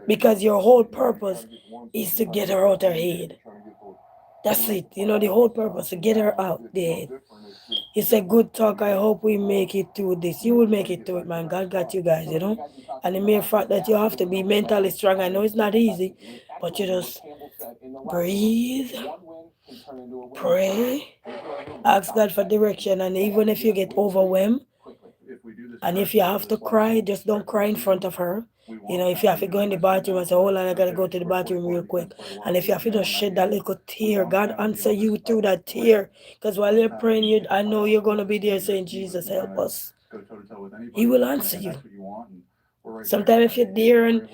because your whole purpose is to get her out her head. That's it. You know, the whole purpose to get her out there. It's a good talk. I hope we make it through this. You will make it through it, man. God got you guys, you know. And the mere fact that you have to be mentally strong, I know it's not easy, but you just breathe, pray, ask God for direction. And even if you get overwhelmed, and if you have to cry, just don't cry in front of her. You know, if you have to go in the bathroom and say, hold on, I gotta go to the bathroom real quick. And if you have to just shed that little tear, God answer you through that tear. Because while you're praying, I know you're gonna be there saying, Jesus, help us. He will answer you. Sometimes if you're there and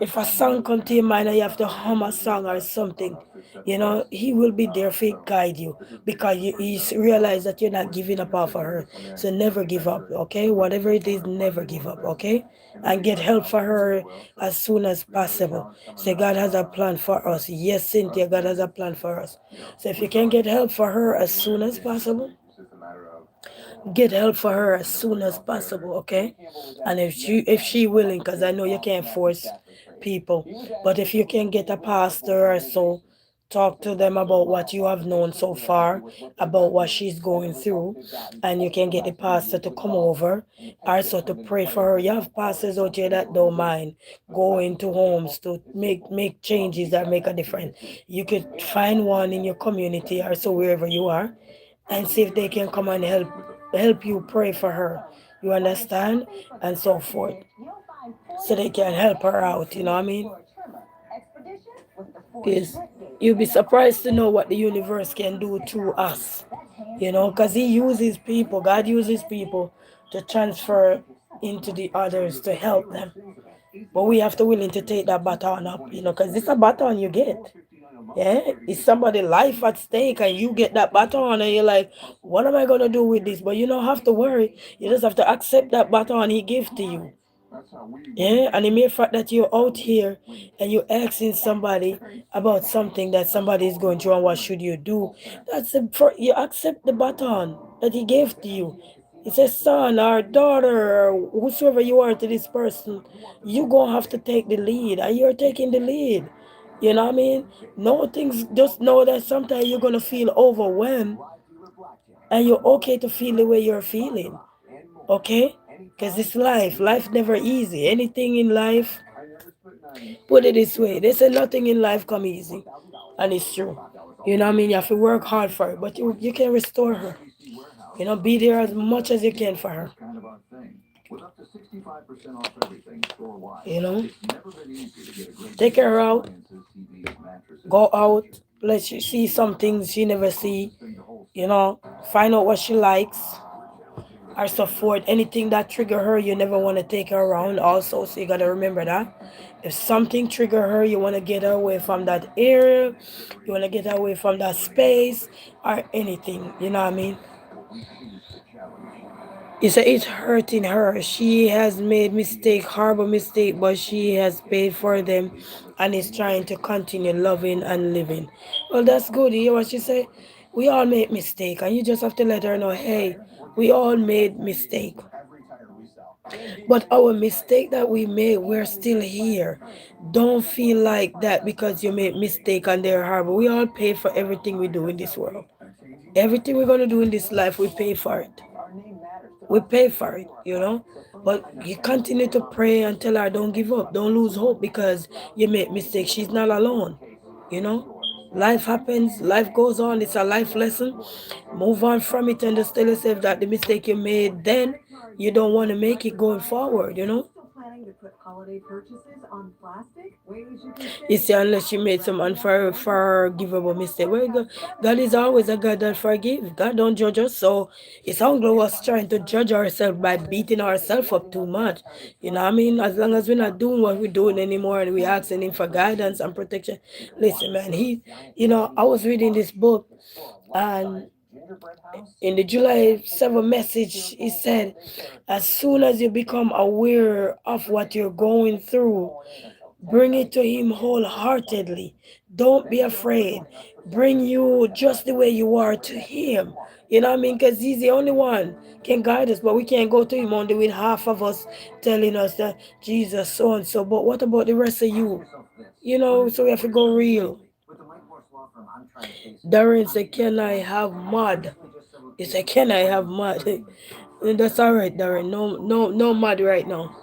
if a song comes to your mind and you have to hum a song or something, you know, he will be there to guide you, because you realize that you're not giving up off of her. So never give up, okay? Whatever it is, never give up, okay? And get help for her as soon as possible. Say, God has a plan for us. Yes, Cynthia, God has a plan for us. So if you can get help for her as soon as possible, get help for her as soon as possible, okay? And if she willing, because I know you can't force people, but if you can get a pastor or so, talk to them about what you have known so far, about what she's going through, and you can get the pastor to come over, also to pray for her. You have pastors out here that don't mind going to homes to make changes that make a difference. You could find one in your community or so, wherever you are, and see if they can come and help you pray for her. You understand? And so forth. So they can help her out, you know what I mean? Because you'll be surprised to know what the universe can do through us. You know, because he uses people, God uses people to transfer into the others to help them. But we have to willing to take that baton up, you know, because it's a baton you get. Yeah, it's somebody's life at stake, and you get that baton, and you're like, what am I gonna do with this? But you don't have to worry. You just have to accept that baton he gives to you. Yeah, and the mere fact that you're out here and you're asking somebody about something that somebody is going through and what should you do, you accept the baton that he gave to you. It's a son or daughter or whosoever you are to this person. You're gonna have to take the lead, and you're taking the lead. You know what I mean? No things, just know that sometimes you're gonna feel overwhelmed, and you're okay to feel the way you're feeling. Okay? Because it's life. Life never easy. Anything in life, put it this way, they say nothing in life come easy. And it's true. You know what I mean? You have to work hard for it, but you can restore her. You know, be there as much as you can for her. You know? Take her out. Go out. Let she see some things she never see. You know, find out what she likes. or so forth. Anything that trigger her, you never want to take her around also. So you gotta remember that. If something trigger her, you want to get her away from that area. You want to get her away from that space or anything. You know what I mean? You say it's hurting her. She has made mistake, horrible mistake, but she has paid for them and is trying to continue loving and living. Well, that's good. You hear what she say? We all make mistake, and you just have to let her know, hey, we all made mistake. But our mistake that we made, we're still here. Don't feel like that because you made mistake and they're horrible. We all pay for everything we do in this world. Everything we're gonna do in this life, we pay for it. We pay for it, you know. But you continue to pray and tell her don't give up, don't lose hope because you make mistakes. She's not alone, you know. Life happens, life goes on. It's a life lesson. Move on from it and just tell yourself that the mistake you made then, you don't want to make it going forward, you know. Still planning to put holiday purchases on plastic? Ways you can You save. see, unless you made some unforgivable mistake. Well, God is always a God that forgives. God don't judge us. So it's only us trying to judge ourselves by beating ourselves up too much. You know what I mean? As long as we're not doing what we're doing anymore and we're asking Him for guidance and protection. Listen, man, I was reading this book and in the July 7 message, he said, as soon as you become aware of what you're going through, bring it to Him wholeheartedly. Don't be afraid. Bring you just the way you are to Him. You know what I mean? Because He's the only one can guide us, but we can't go to Him only with half of us telling us that Jesus so and so. But what about the rest of you? You know, so we have to go real. Darren said, can I have mud? He said, can I have mud? And that's all right, Darren. No, no, no mud right now.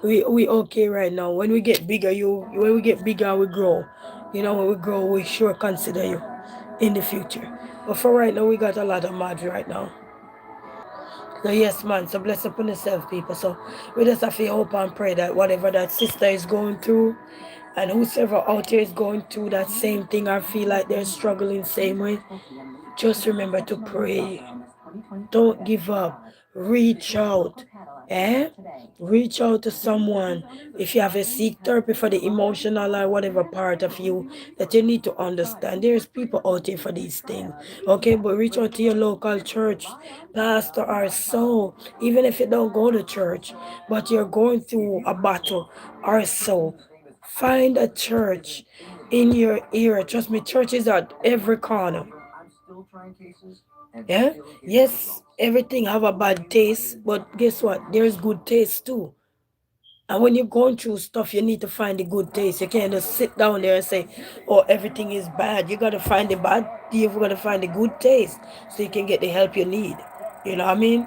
We okay right now. When we get bigger, when we get bigger and we grow, when we grow, we sure consider you in the future. But for right now, we got a lot of mud right now. So yes, man. So bless upon yourself, people. So we just have to hope and pray that whatever that sister is going through, and whosoever out there is going through that same thing or feel like they're struggling same way, just remember to pray. Don't give up. Reach out. Eh? Reach out to someone. If you have a seek therapy for the emotional or whatever part of you that you need to understand, there's people out there for these things. Okay, but reach out to your local church, pastor or so. Even if you don't go to church, but you're going through a battle or so, find a church in your area. Trust me, churches are every corner. Yeah? Yes, everything have a bad taste, but guess what? There's good taste too. And when you're going through stuff, you need to find the good taste. You can't just sit down there and say, oh, everything is bad. You gotta find the bad, you've gotta find the good taste so you can get the help you need. You know what I mean?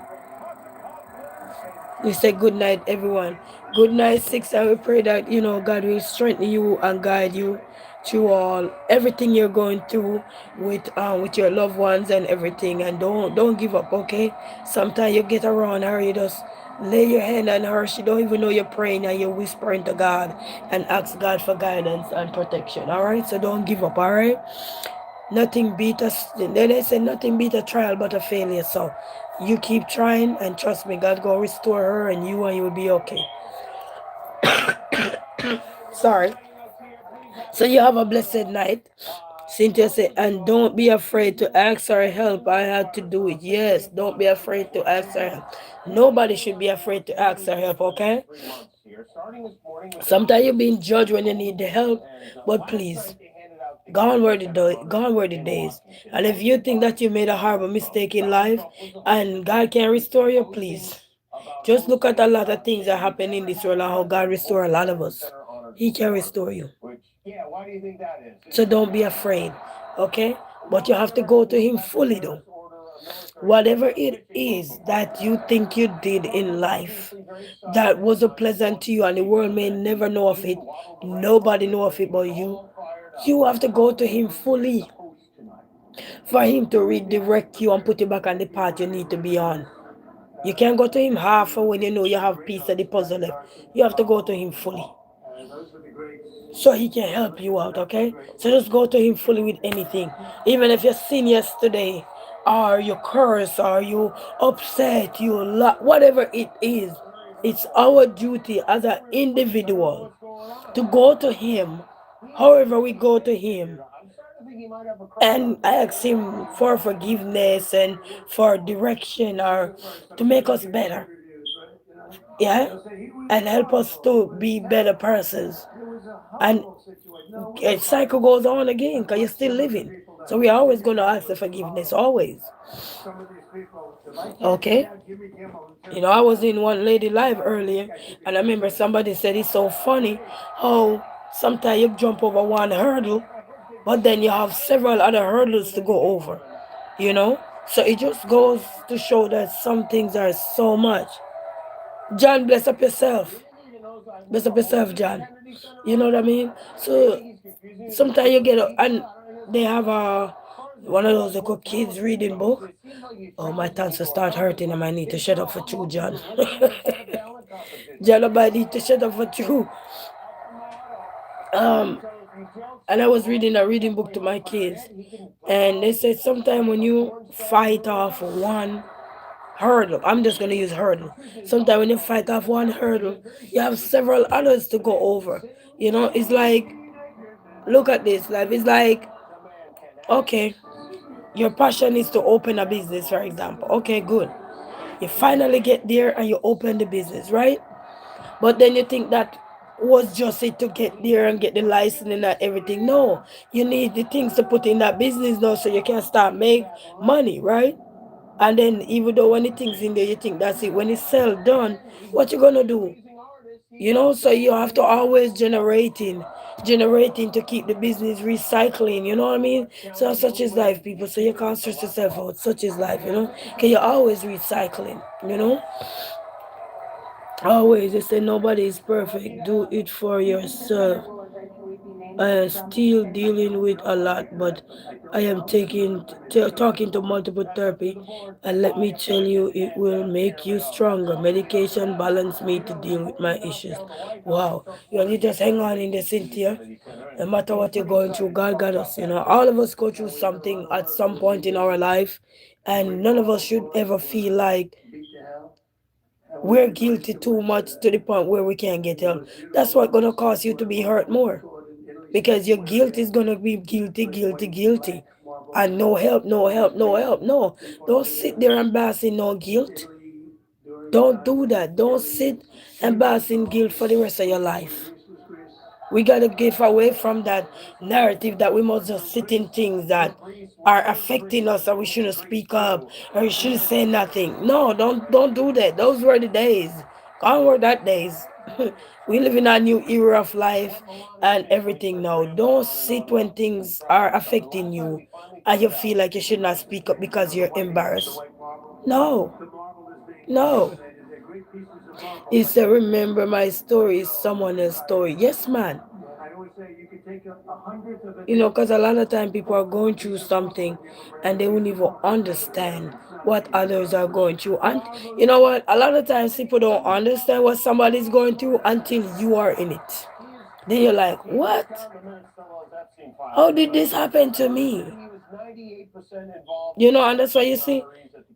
We say good night, everyone. Good night, six. And we pray that God will strengthen you and guide you through all everything you're going through with your loved ones and everything. And don't give up, okay? Sometimes you get around her, you just lay your hand on her. She don't even know you're praying and you're whispering to God and ask God for guidance and protection. All right, so don't give up. All right. Nothing beat us. Then they say nothing beat a trial but a failure. So you keep trying and trust me, God gonna restore her and you will be okay. Sorry. So you have a blessed night. Cynthia said, and don't be afraid to ask for help. I had to do it. Yes, don't be afraid to ask for help. Nobody should be afraid to ask for help, okay? Sometimes you're being judged when you need the help, but please, gone were the days. And if you think that you made a horrible mistake in life and God can restore you, please. Just look at a lot of things that happen in this world and how God restore a lot of us. He can restore you. So don't be afraid, okay? But you have to go to Him fully, though. Whatever it is that you think you did in life that wasn't pleasant to you and the world may never know of it, nobody know of it but you have to go to Him fully for Him to redirect you and put you back on the path you need to be on. You can't go to Him half when you know you have piece of the puzzle left. You have to go to Him fully so He can help you out, okay? So just go to Him fully with anything. Even if you sin yesterday, or you curse or you upset, whatever it is, it's our duty as an individual to go to him, however we go to him, and ask him for forgiveness and for direction or to make us better. Yeah, and help us to be better persons. And a cycle goes on again because you're still living. So we're always going to ask for forgiveness, always. Okay? You know, I was in one lady live earlier, and I remember somebody said it's so funny how sometimes you jump over one hurdle, but then you have several other hurdles to go over. You know? So it just goes to show that some things are so much. John, bless up yourself. Bless up yourself, John. You know what I mean? So sometimes you get and they have one of those little kids reading book. Oh, my tonsils start hurting and I need to shut up for you, John. John, I need to shut up for you. Um, and I was reading a reading book to my kids, and they said sometimes when you fight off one hurdle, I'm just gonna use hurdle. Sometimes when you fight off one hurdle, you have several others to go over. You know, it's like, look at this life. It's like, okay, your passion is to open a business, for example. Okay, good. You finally get there and you open the business, right? But then you think that was just it to get there and get the license and everything. No, you need the things to put in that business now so you can start make money, right? And then even though when the things in there, you think that's it. When it's sell done, what you gonna do? You know, so you have to always generating to keep the business recycling. You know what I mean? So such is life, people. So you can't stress yourself out. Such is life, you know. Cause you're always recycling. You know. Always, they say nobody is perfect. Do it for yourself. I am still dealing with a lot, but I am talking to multiple therapy, and let me tell you, it will make you stronger. Medication balance me to deal with my issues. Wow, you just hang on in there, Cynthia. No matter what you're going through, God got us. You know, all of us go through something at some point in our life, and none of us should ever feel like we're guilty too much to the point where we can't get help. That's what gonna cause you to be hurt more. Because your guilt is gonna be guilty, guilty, guilty. And no help, no help, no help. No. Don't sit there and bask in no guilt. Don't do that. Don't sit and bask in guilt for the rest of your life. We gotta give away from that narrative that we must just sit in things that are affecting us and we shouldn't speak up or we shouldn't say nothing. No, don't do that. Those were the days. Gone were that days. We live in a new era of life and everything now. Don't sit when things are affecting you and you feel like you should not speak up because you're embarrassed. No. No. It's to remember my story is someone else's story. Yes, man. You know, because a lot of time people are going through something and they won't even understand what others are going through. And you know what? A lot of times people don't understand what somebody's going through until you are in it. Then you're like, what? How did this happen to me? You know, and that's why you see,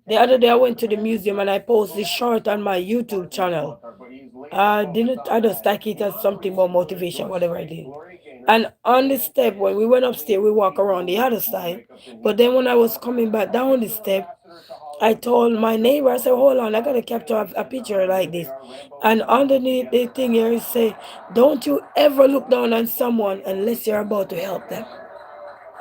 the other day I went to the museum and I posted short on my YouTube channel. I just like it as something about motivation, whatever I did. And on the step, when we went upstairs, we walk around the other side. But then when I was coming back down the step, I told my neighbor, I said, hold on, I gotta capture a picture like this. And underneath the thing here, it say, don't you ever look down on someone unless you're about to help them.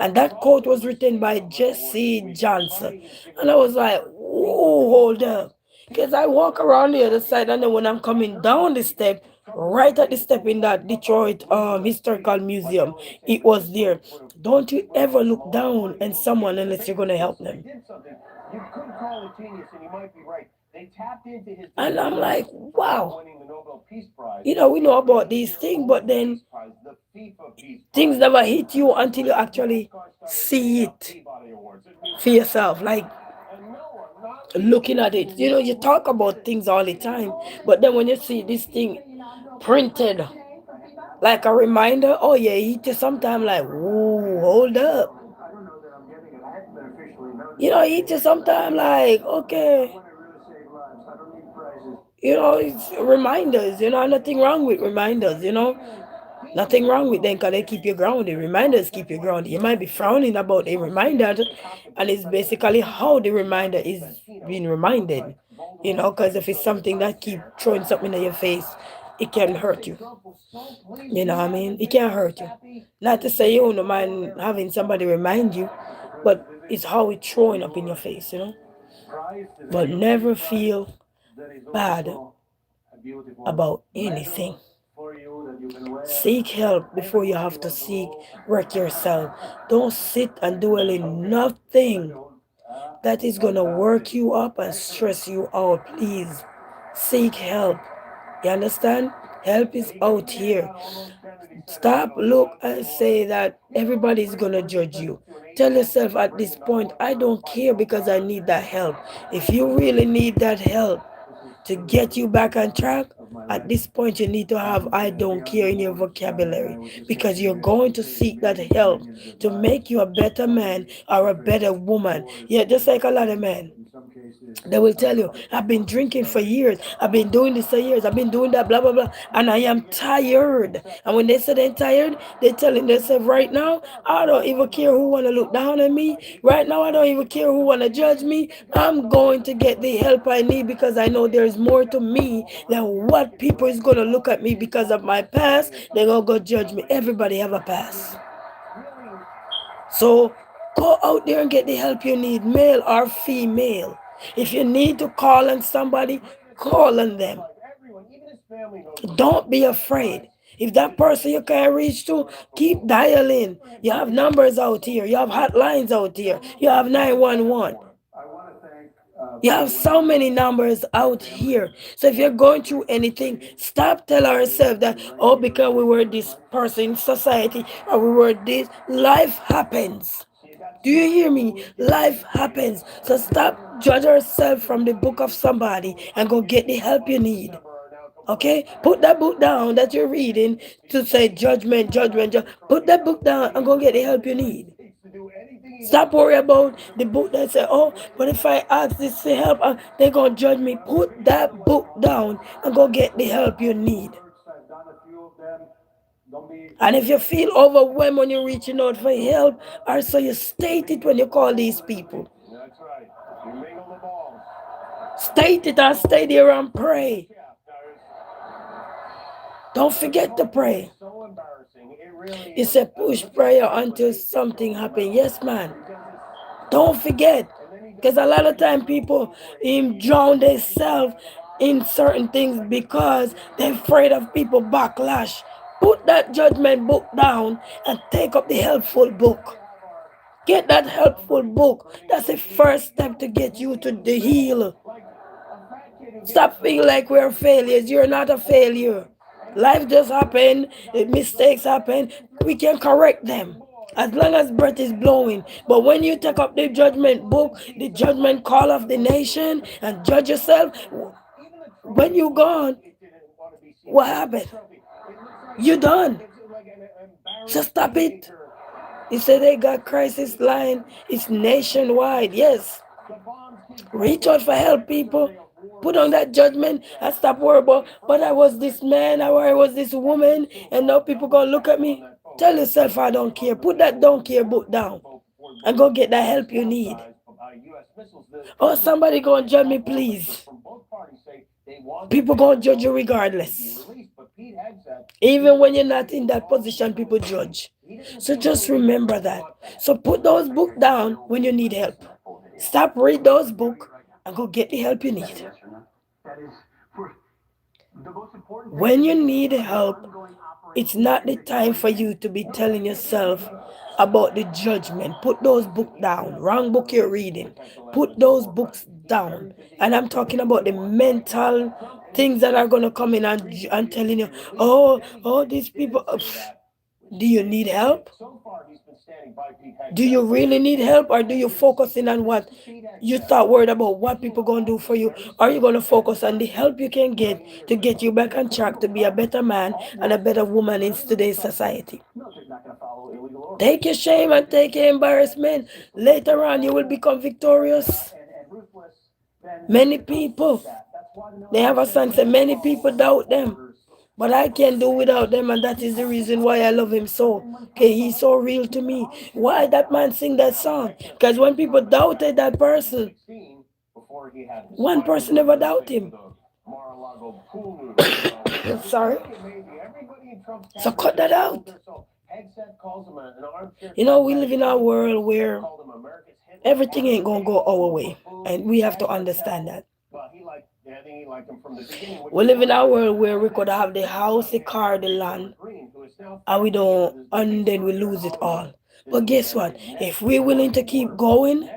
And that quote was written by Jesse Johnson. And I was like, whoa, hold up. Because I walk around the other side, and then when I'm coming down the step, right at the step in that Detroit Historical Museum, it was there. Don't you ever look down on someone unless you're going to help them. And I'm like, wow. You know, we know about these things, but then things never hit you until you actually see it for yourself. Like looking at it. You know, you talk about things all the time, but then when you see this thing printed like a reminder, oh yeah, it just sometimes like, whoa, hold up. It just sometimes like, okay, it's reminders, nothing wrong with reminders, nothing wrong with them because they keep you grounded. Reminders keep you grounded. You might be frowning about a reminder, and it's basically how the reminder is being reminded, because if it's something that keep throwing something in your face, it can hurt you. You know what I mean? It can hurt you. Not to say you don't mind having somebody remind you, but it's how it's showing up in your face. But never feel bad about anything. Seek help before you have to wreck yourself. Don't sit and dwell in nothing that is gonna work you up and stress you out. Please seek help. You understand? Help is out here. Stop, look, and say that everybody's gonna judge you. Tell yourself at this point, I don't care because I need that help. If you really need that help to get you back on track, at this point you need to have I don't care in your vocabulary because you're going to seek that help to make you a better man or a better woman. Yeah, just like a lot of men. They will tell you, I've been drinking for years. I've been doing this for years. I've been doing that, blah, blah, blah. And I am tired. And when they say they're tired, they're telling themselves right now, I don't even care who want to look down on me. Right now, I don't even care who want to judge me. I'm going to get the help I need because I know there's more to me than what people is going to look at me because of my past. They're going to go judge me. Everybody have a past. So go out there and get the help you need, male or female. If you need to call on somebody, call on them. Don't be afraid. If that person you can't reach to, keep dialing. You have numbers out here. You have hotlines out here. You have 911. You have so many numbers out here. So if you're going through anything, stop telling ourselves that, oh, because we were this person in society or we were this. Life happens. Do you hear me? Life happens. So stop judge yourself from the book of somebody and go get the help you need. Okay? Put that book down that you're reading to say judgment, judgment, put that book down and go get the help you need. Stop worrying about the book that say, oh, but if I ask this to help, they're going to judge me. Put that book down and go get the help you need. And if you feel overwhelmed when you're reaching out for help, or so you state it when you call these people. That's right. You mingle the balls. State it and stay there and pray. Don't forget to pray. So embarrassing. It really It's a push prayer until something happens. Yes, man. Don't forget. Because a lot of time people drown themselves in certain things because they're afraid of people backlash. Put that judgment book down and take up the helpful book. Get that helpful book. That's the first step to get you to the heal. Stop feeling like we're failures. You're not a failure. Life just happen. Mistakes happen. We can correct them as long as breath is blowing. But when you take up the judgment book, the judgment call of the nation, and judge yourself, when you're gone, what happened? You done. So stop it. You say they got crisis line. It's nationwide. Yes. Reach out for help, people. Put on that judgment and stop worrying about, but I was this man or I was this woman, and now people gonna look at me. Tell yourself I don't care. Put that don't care book down and go get that help you need. Oh, somebody gonna judge me, please. People gonna judge you regardless. Even when you're not in that position, people judge. So just remember that. So put those books down when you need help. Stop read those books and go get the help you need. When you need help, it's not the time for you to be telling yourself about the judgment. Put those books down. Wrong book you're reading. Put those books down. And I'm talking about the mental things that are going to come in and telling you, oh, these people. Do you need help? Do you really need help, or do you focus in on what you thought worried about what people gonna do for you? Are you gonna focus on the help you can get to get you back on track to be a better man and a better woman in today's society? follow illegal orders. Take your shame and take your embarrassment. Later on, you will become victorious. And ruthless, then Many people, that's why the they have a son say many people doubt them. But I can't do without them, and that is the reason why I love him so. Okay, he's so real to me. Why that man sing that song? Because when people doubted that person, before he had his one person never doubt him. Mar-a-Lago pool noodle. Sorry. Everybody in Trump's So cut that out. Hegseth calls him an armchair. You know, we live in a world where Called him America's hit. everything ain't gonna go our way, and we have to understand that. Well, I think he liked him from the beginning. We live in a world where we could have the house, the car, the land, and we don't, and then we lose it all. But guess what? If we're willing to keep going,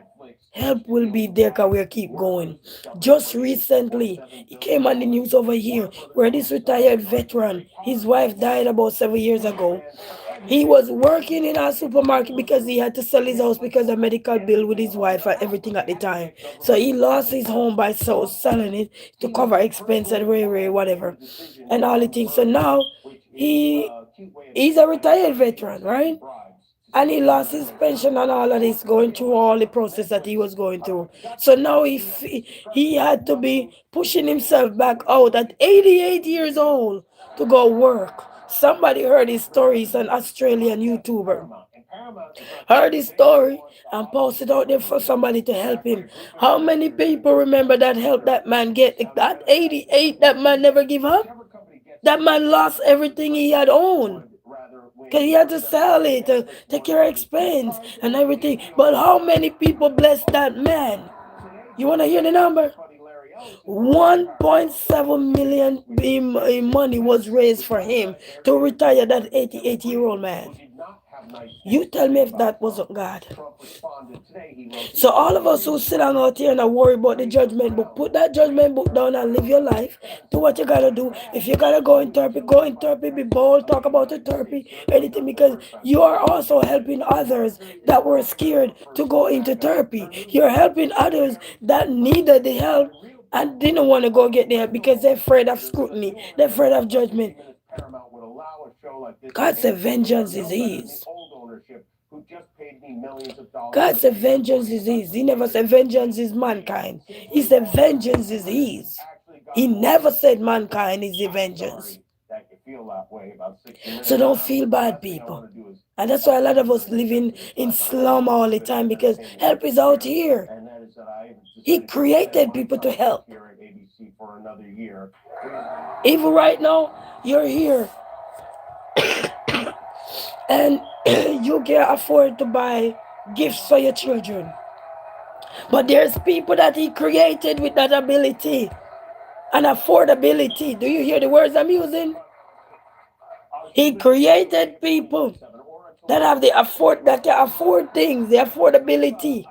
help will be there because we'll keep going. Just recently, it came on the news over here where this retired veteran, his wife died about 7 years ago. He was working in a supermarket because he had to sell his house because of medical bill with his wife and everything at the time. So he lost his home by selling it to cover expense and whatever and all the things. So now he's a retired veteran, right? And he lost his pension and all of this, going through all the process that he was going through. So now he had to be pushing himself back out at 88 years old to go work. Somebody heard his story. He's an Australian YouTuber. Heard his story and posted out there for somebody to help him. How many people remember that help that man get? At 88, that man never give up. That man lost everything he had owned. Because he had to sell it to take care of expense and everything. But how many people blessed that man? You want to hear the number? 1.7 million in money was raised for him to retire that 88-year-old man. You tell me if that wasn't God. So all of us who sit down out here and are worried about the judgment book, put that judgment book down and live your life. Do what you gotta do. If you gotta go in therapy, be bold, talk about the therapy, anything, because you are also helping others that were scared to go into therapy. You're helping others that needed the help and didn't want to go get the help because they're afraid of scrutiny, they're afraid of judgment. God said vengeance is his. God said vengeance is his. He never said vengeance is mankind. He said vengeance is his. He never said mankind is the vengeance. So don't feel bad, people. And that's why a lot of us living in slum all the time, because help is out here. He created people to help. Even right now, you're here. And you can afford to buy gifts for your children. But there's people that he created with that ability and affordability. Do you hear the words I'm using? He created people that have that can afford things, the affordability.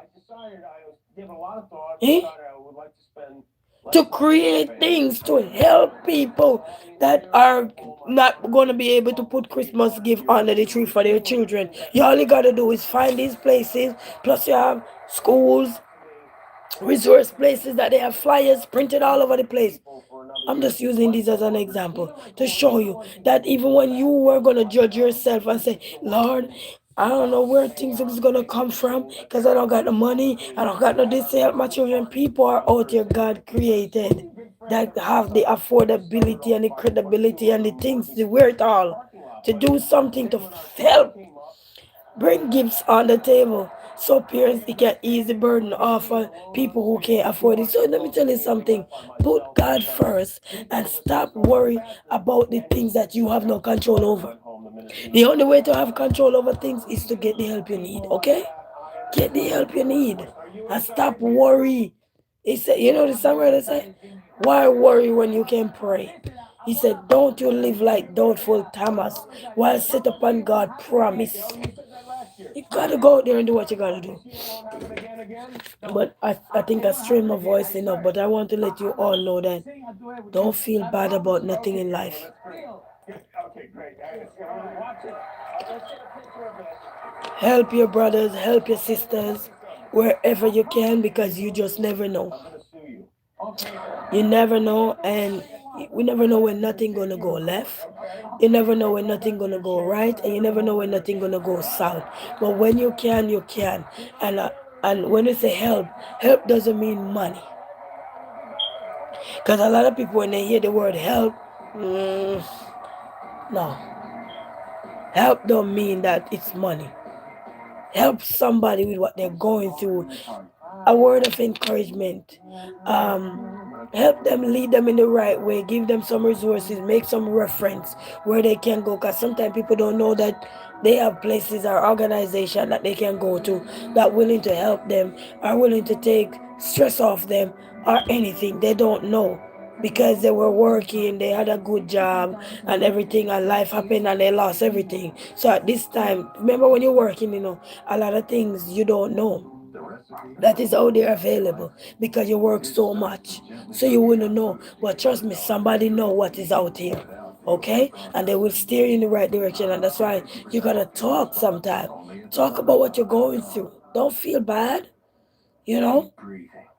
To create things to help people that are not going to be able to put Christmas gift under the tree for their children. You all you got to do is find these places, plus you have schools, resource places that they have flyers printed all over the place. I'm just using this as an example to show you that even when you were going to judge yourself and say, Lord, I don't know where things is going to come from because I don't got the money, I don't got no this to help my children. People are out here God created that have the affordability and the credibility and the things, the wherewithal to do something to help bring gifts on the table so parents they can ease the burden off of people who can't afford it. So let me tell you something. Put God first and stop worrying about the things that you have no control over. The only way to have control over things is to get the help you need, okay? Get the help you need and stop worry. He said, you know the songwriter said, why worry when you can pray? He said, don't you live like doubtful Thomas while set upon God promise. You gotta go out there and do what you gotta do. But I think I strained my voice enough, but I want to let you all know that don't feel bad about nothing in life. Help your brothers, help your sisters, wherever you can, because you just never know. You never know, and We never know when nothing gonna go left. You never know when nothing gonna go right, and you never know when nothing gonna go south. But when you can, you can. And uh, and when you say help, help doesn't mean money. Because a lot of people, when they hear the word help, mm, no, help don't mean that it's money. Help somebody with what they're going through, a word of encouragement, help them, lead them in the right way, give them some resources, make some reference where they can go, because sometimes people don't know that they have places or organization that they can go to that willing to help them, are willing to take stress off them or anything. They don't know because they were working, they had a good job and everything, and life happened and they lost everything. So at this time, remember when you're working, a lot of things you don't know that is out there available because you work so much, so you wouldn't know. But trust me, somebody know what is out here, okay, and they will steer you in the right direction. And that's why you gotta talk sometime. Talk about what you're going through. Don't feel bad, you know.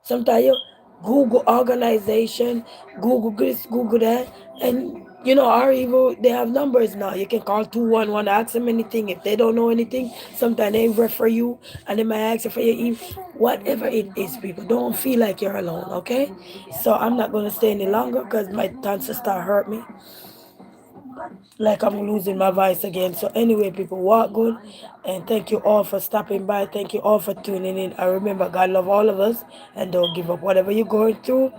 Sometimes you Google organization, Google this, Google that, and or even they have numbers now. You can call 211, ask them anything. If they don't know anything, sometimes they refer you and they might ask you for your email. Whatever it is, people, don't feel like you're alone, okay? So I'm not gonna stay any longer because my tonsils start hurt me. Like I'm losing my voice again. So anyway, people, walk good, and thank you all for stopping by. Thank you all for tuning in. I remember God love all of us, and don't give up. Whatever you're going through,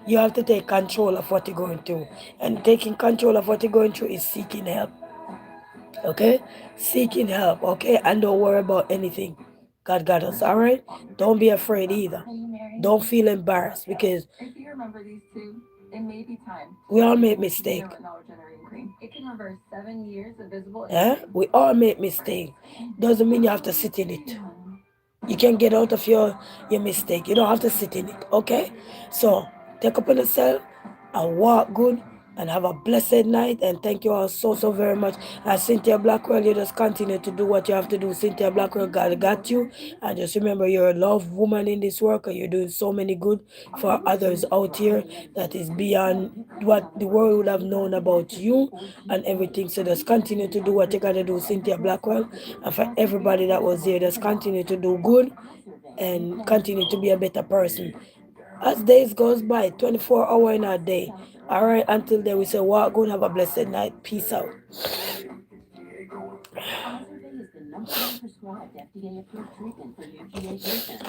you have to take control of what you're going through, and taking control of what you're going through is seeking help. Okay, seeking help. Okay, and don't worry about anything. God got us. All right. Don't be afraid either. Don't feel embarrassed because If you remember these two, it may be time. we all make mistakes. Knowledge generating cream. It can reverse 7 years of visible. Yeah, we all make mistakes. Doesn't mean you have to sit in it. You can get out of your mistake. You don't have to sit in it. Okay? So take up on yourself and walk good and have a blessed night. And thank you all so very much. And Cynthia Blackwell, you just continue to do what you have to do. Cynthia Blackwell, God got you. And just remember, you're a loved woman in this work, and you're doing so many good for others out here that is beyond what the world would have known about you and everything. So just continue to do what you gotta do, Cynthia Blackwell. And for everybody that was here, just continue to do good and continue to be a better person. As days goes by, 24 hours in a day. All right, until then, we say walk good, have a blessed night. Peace out. Ozurday is the #1 prescribed FDA-approved treatment for UGA patients.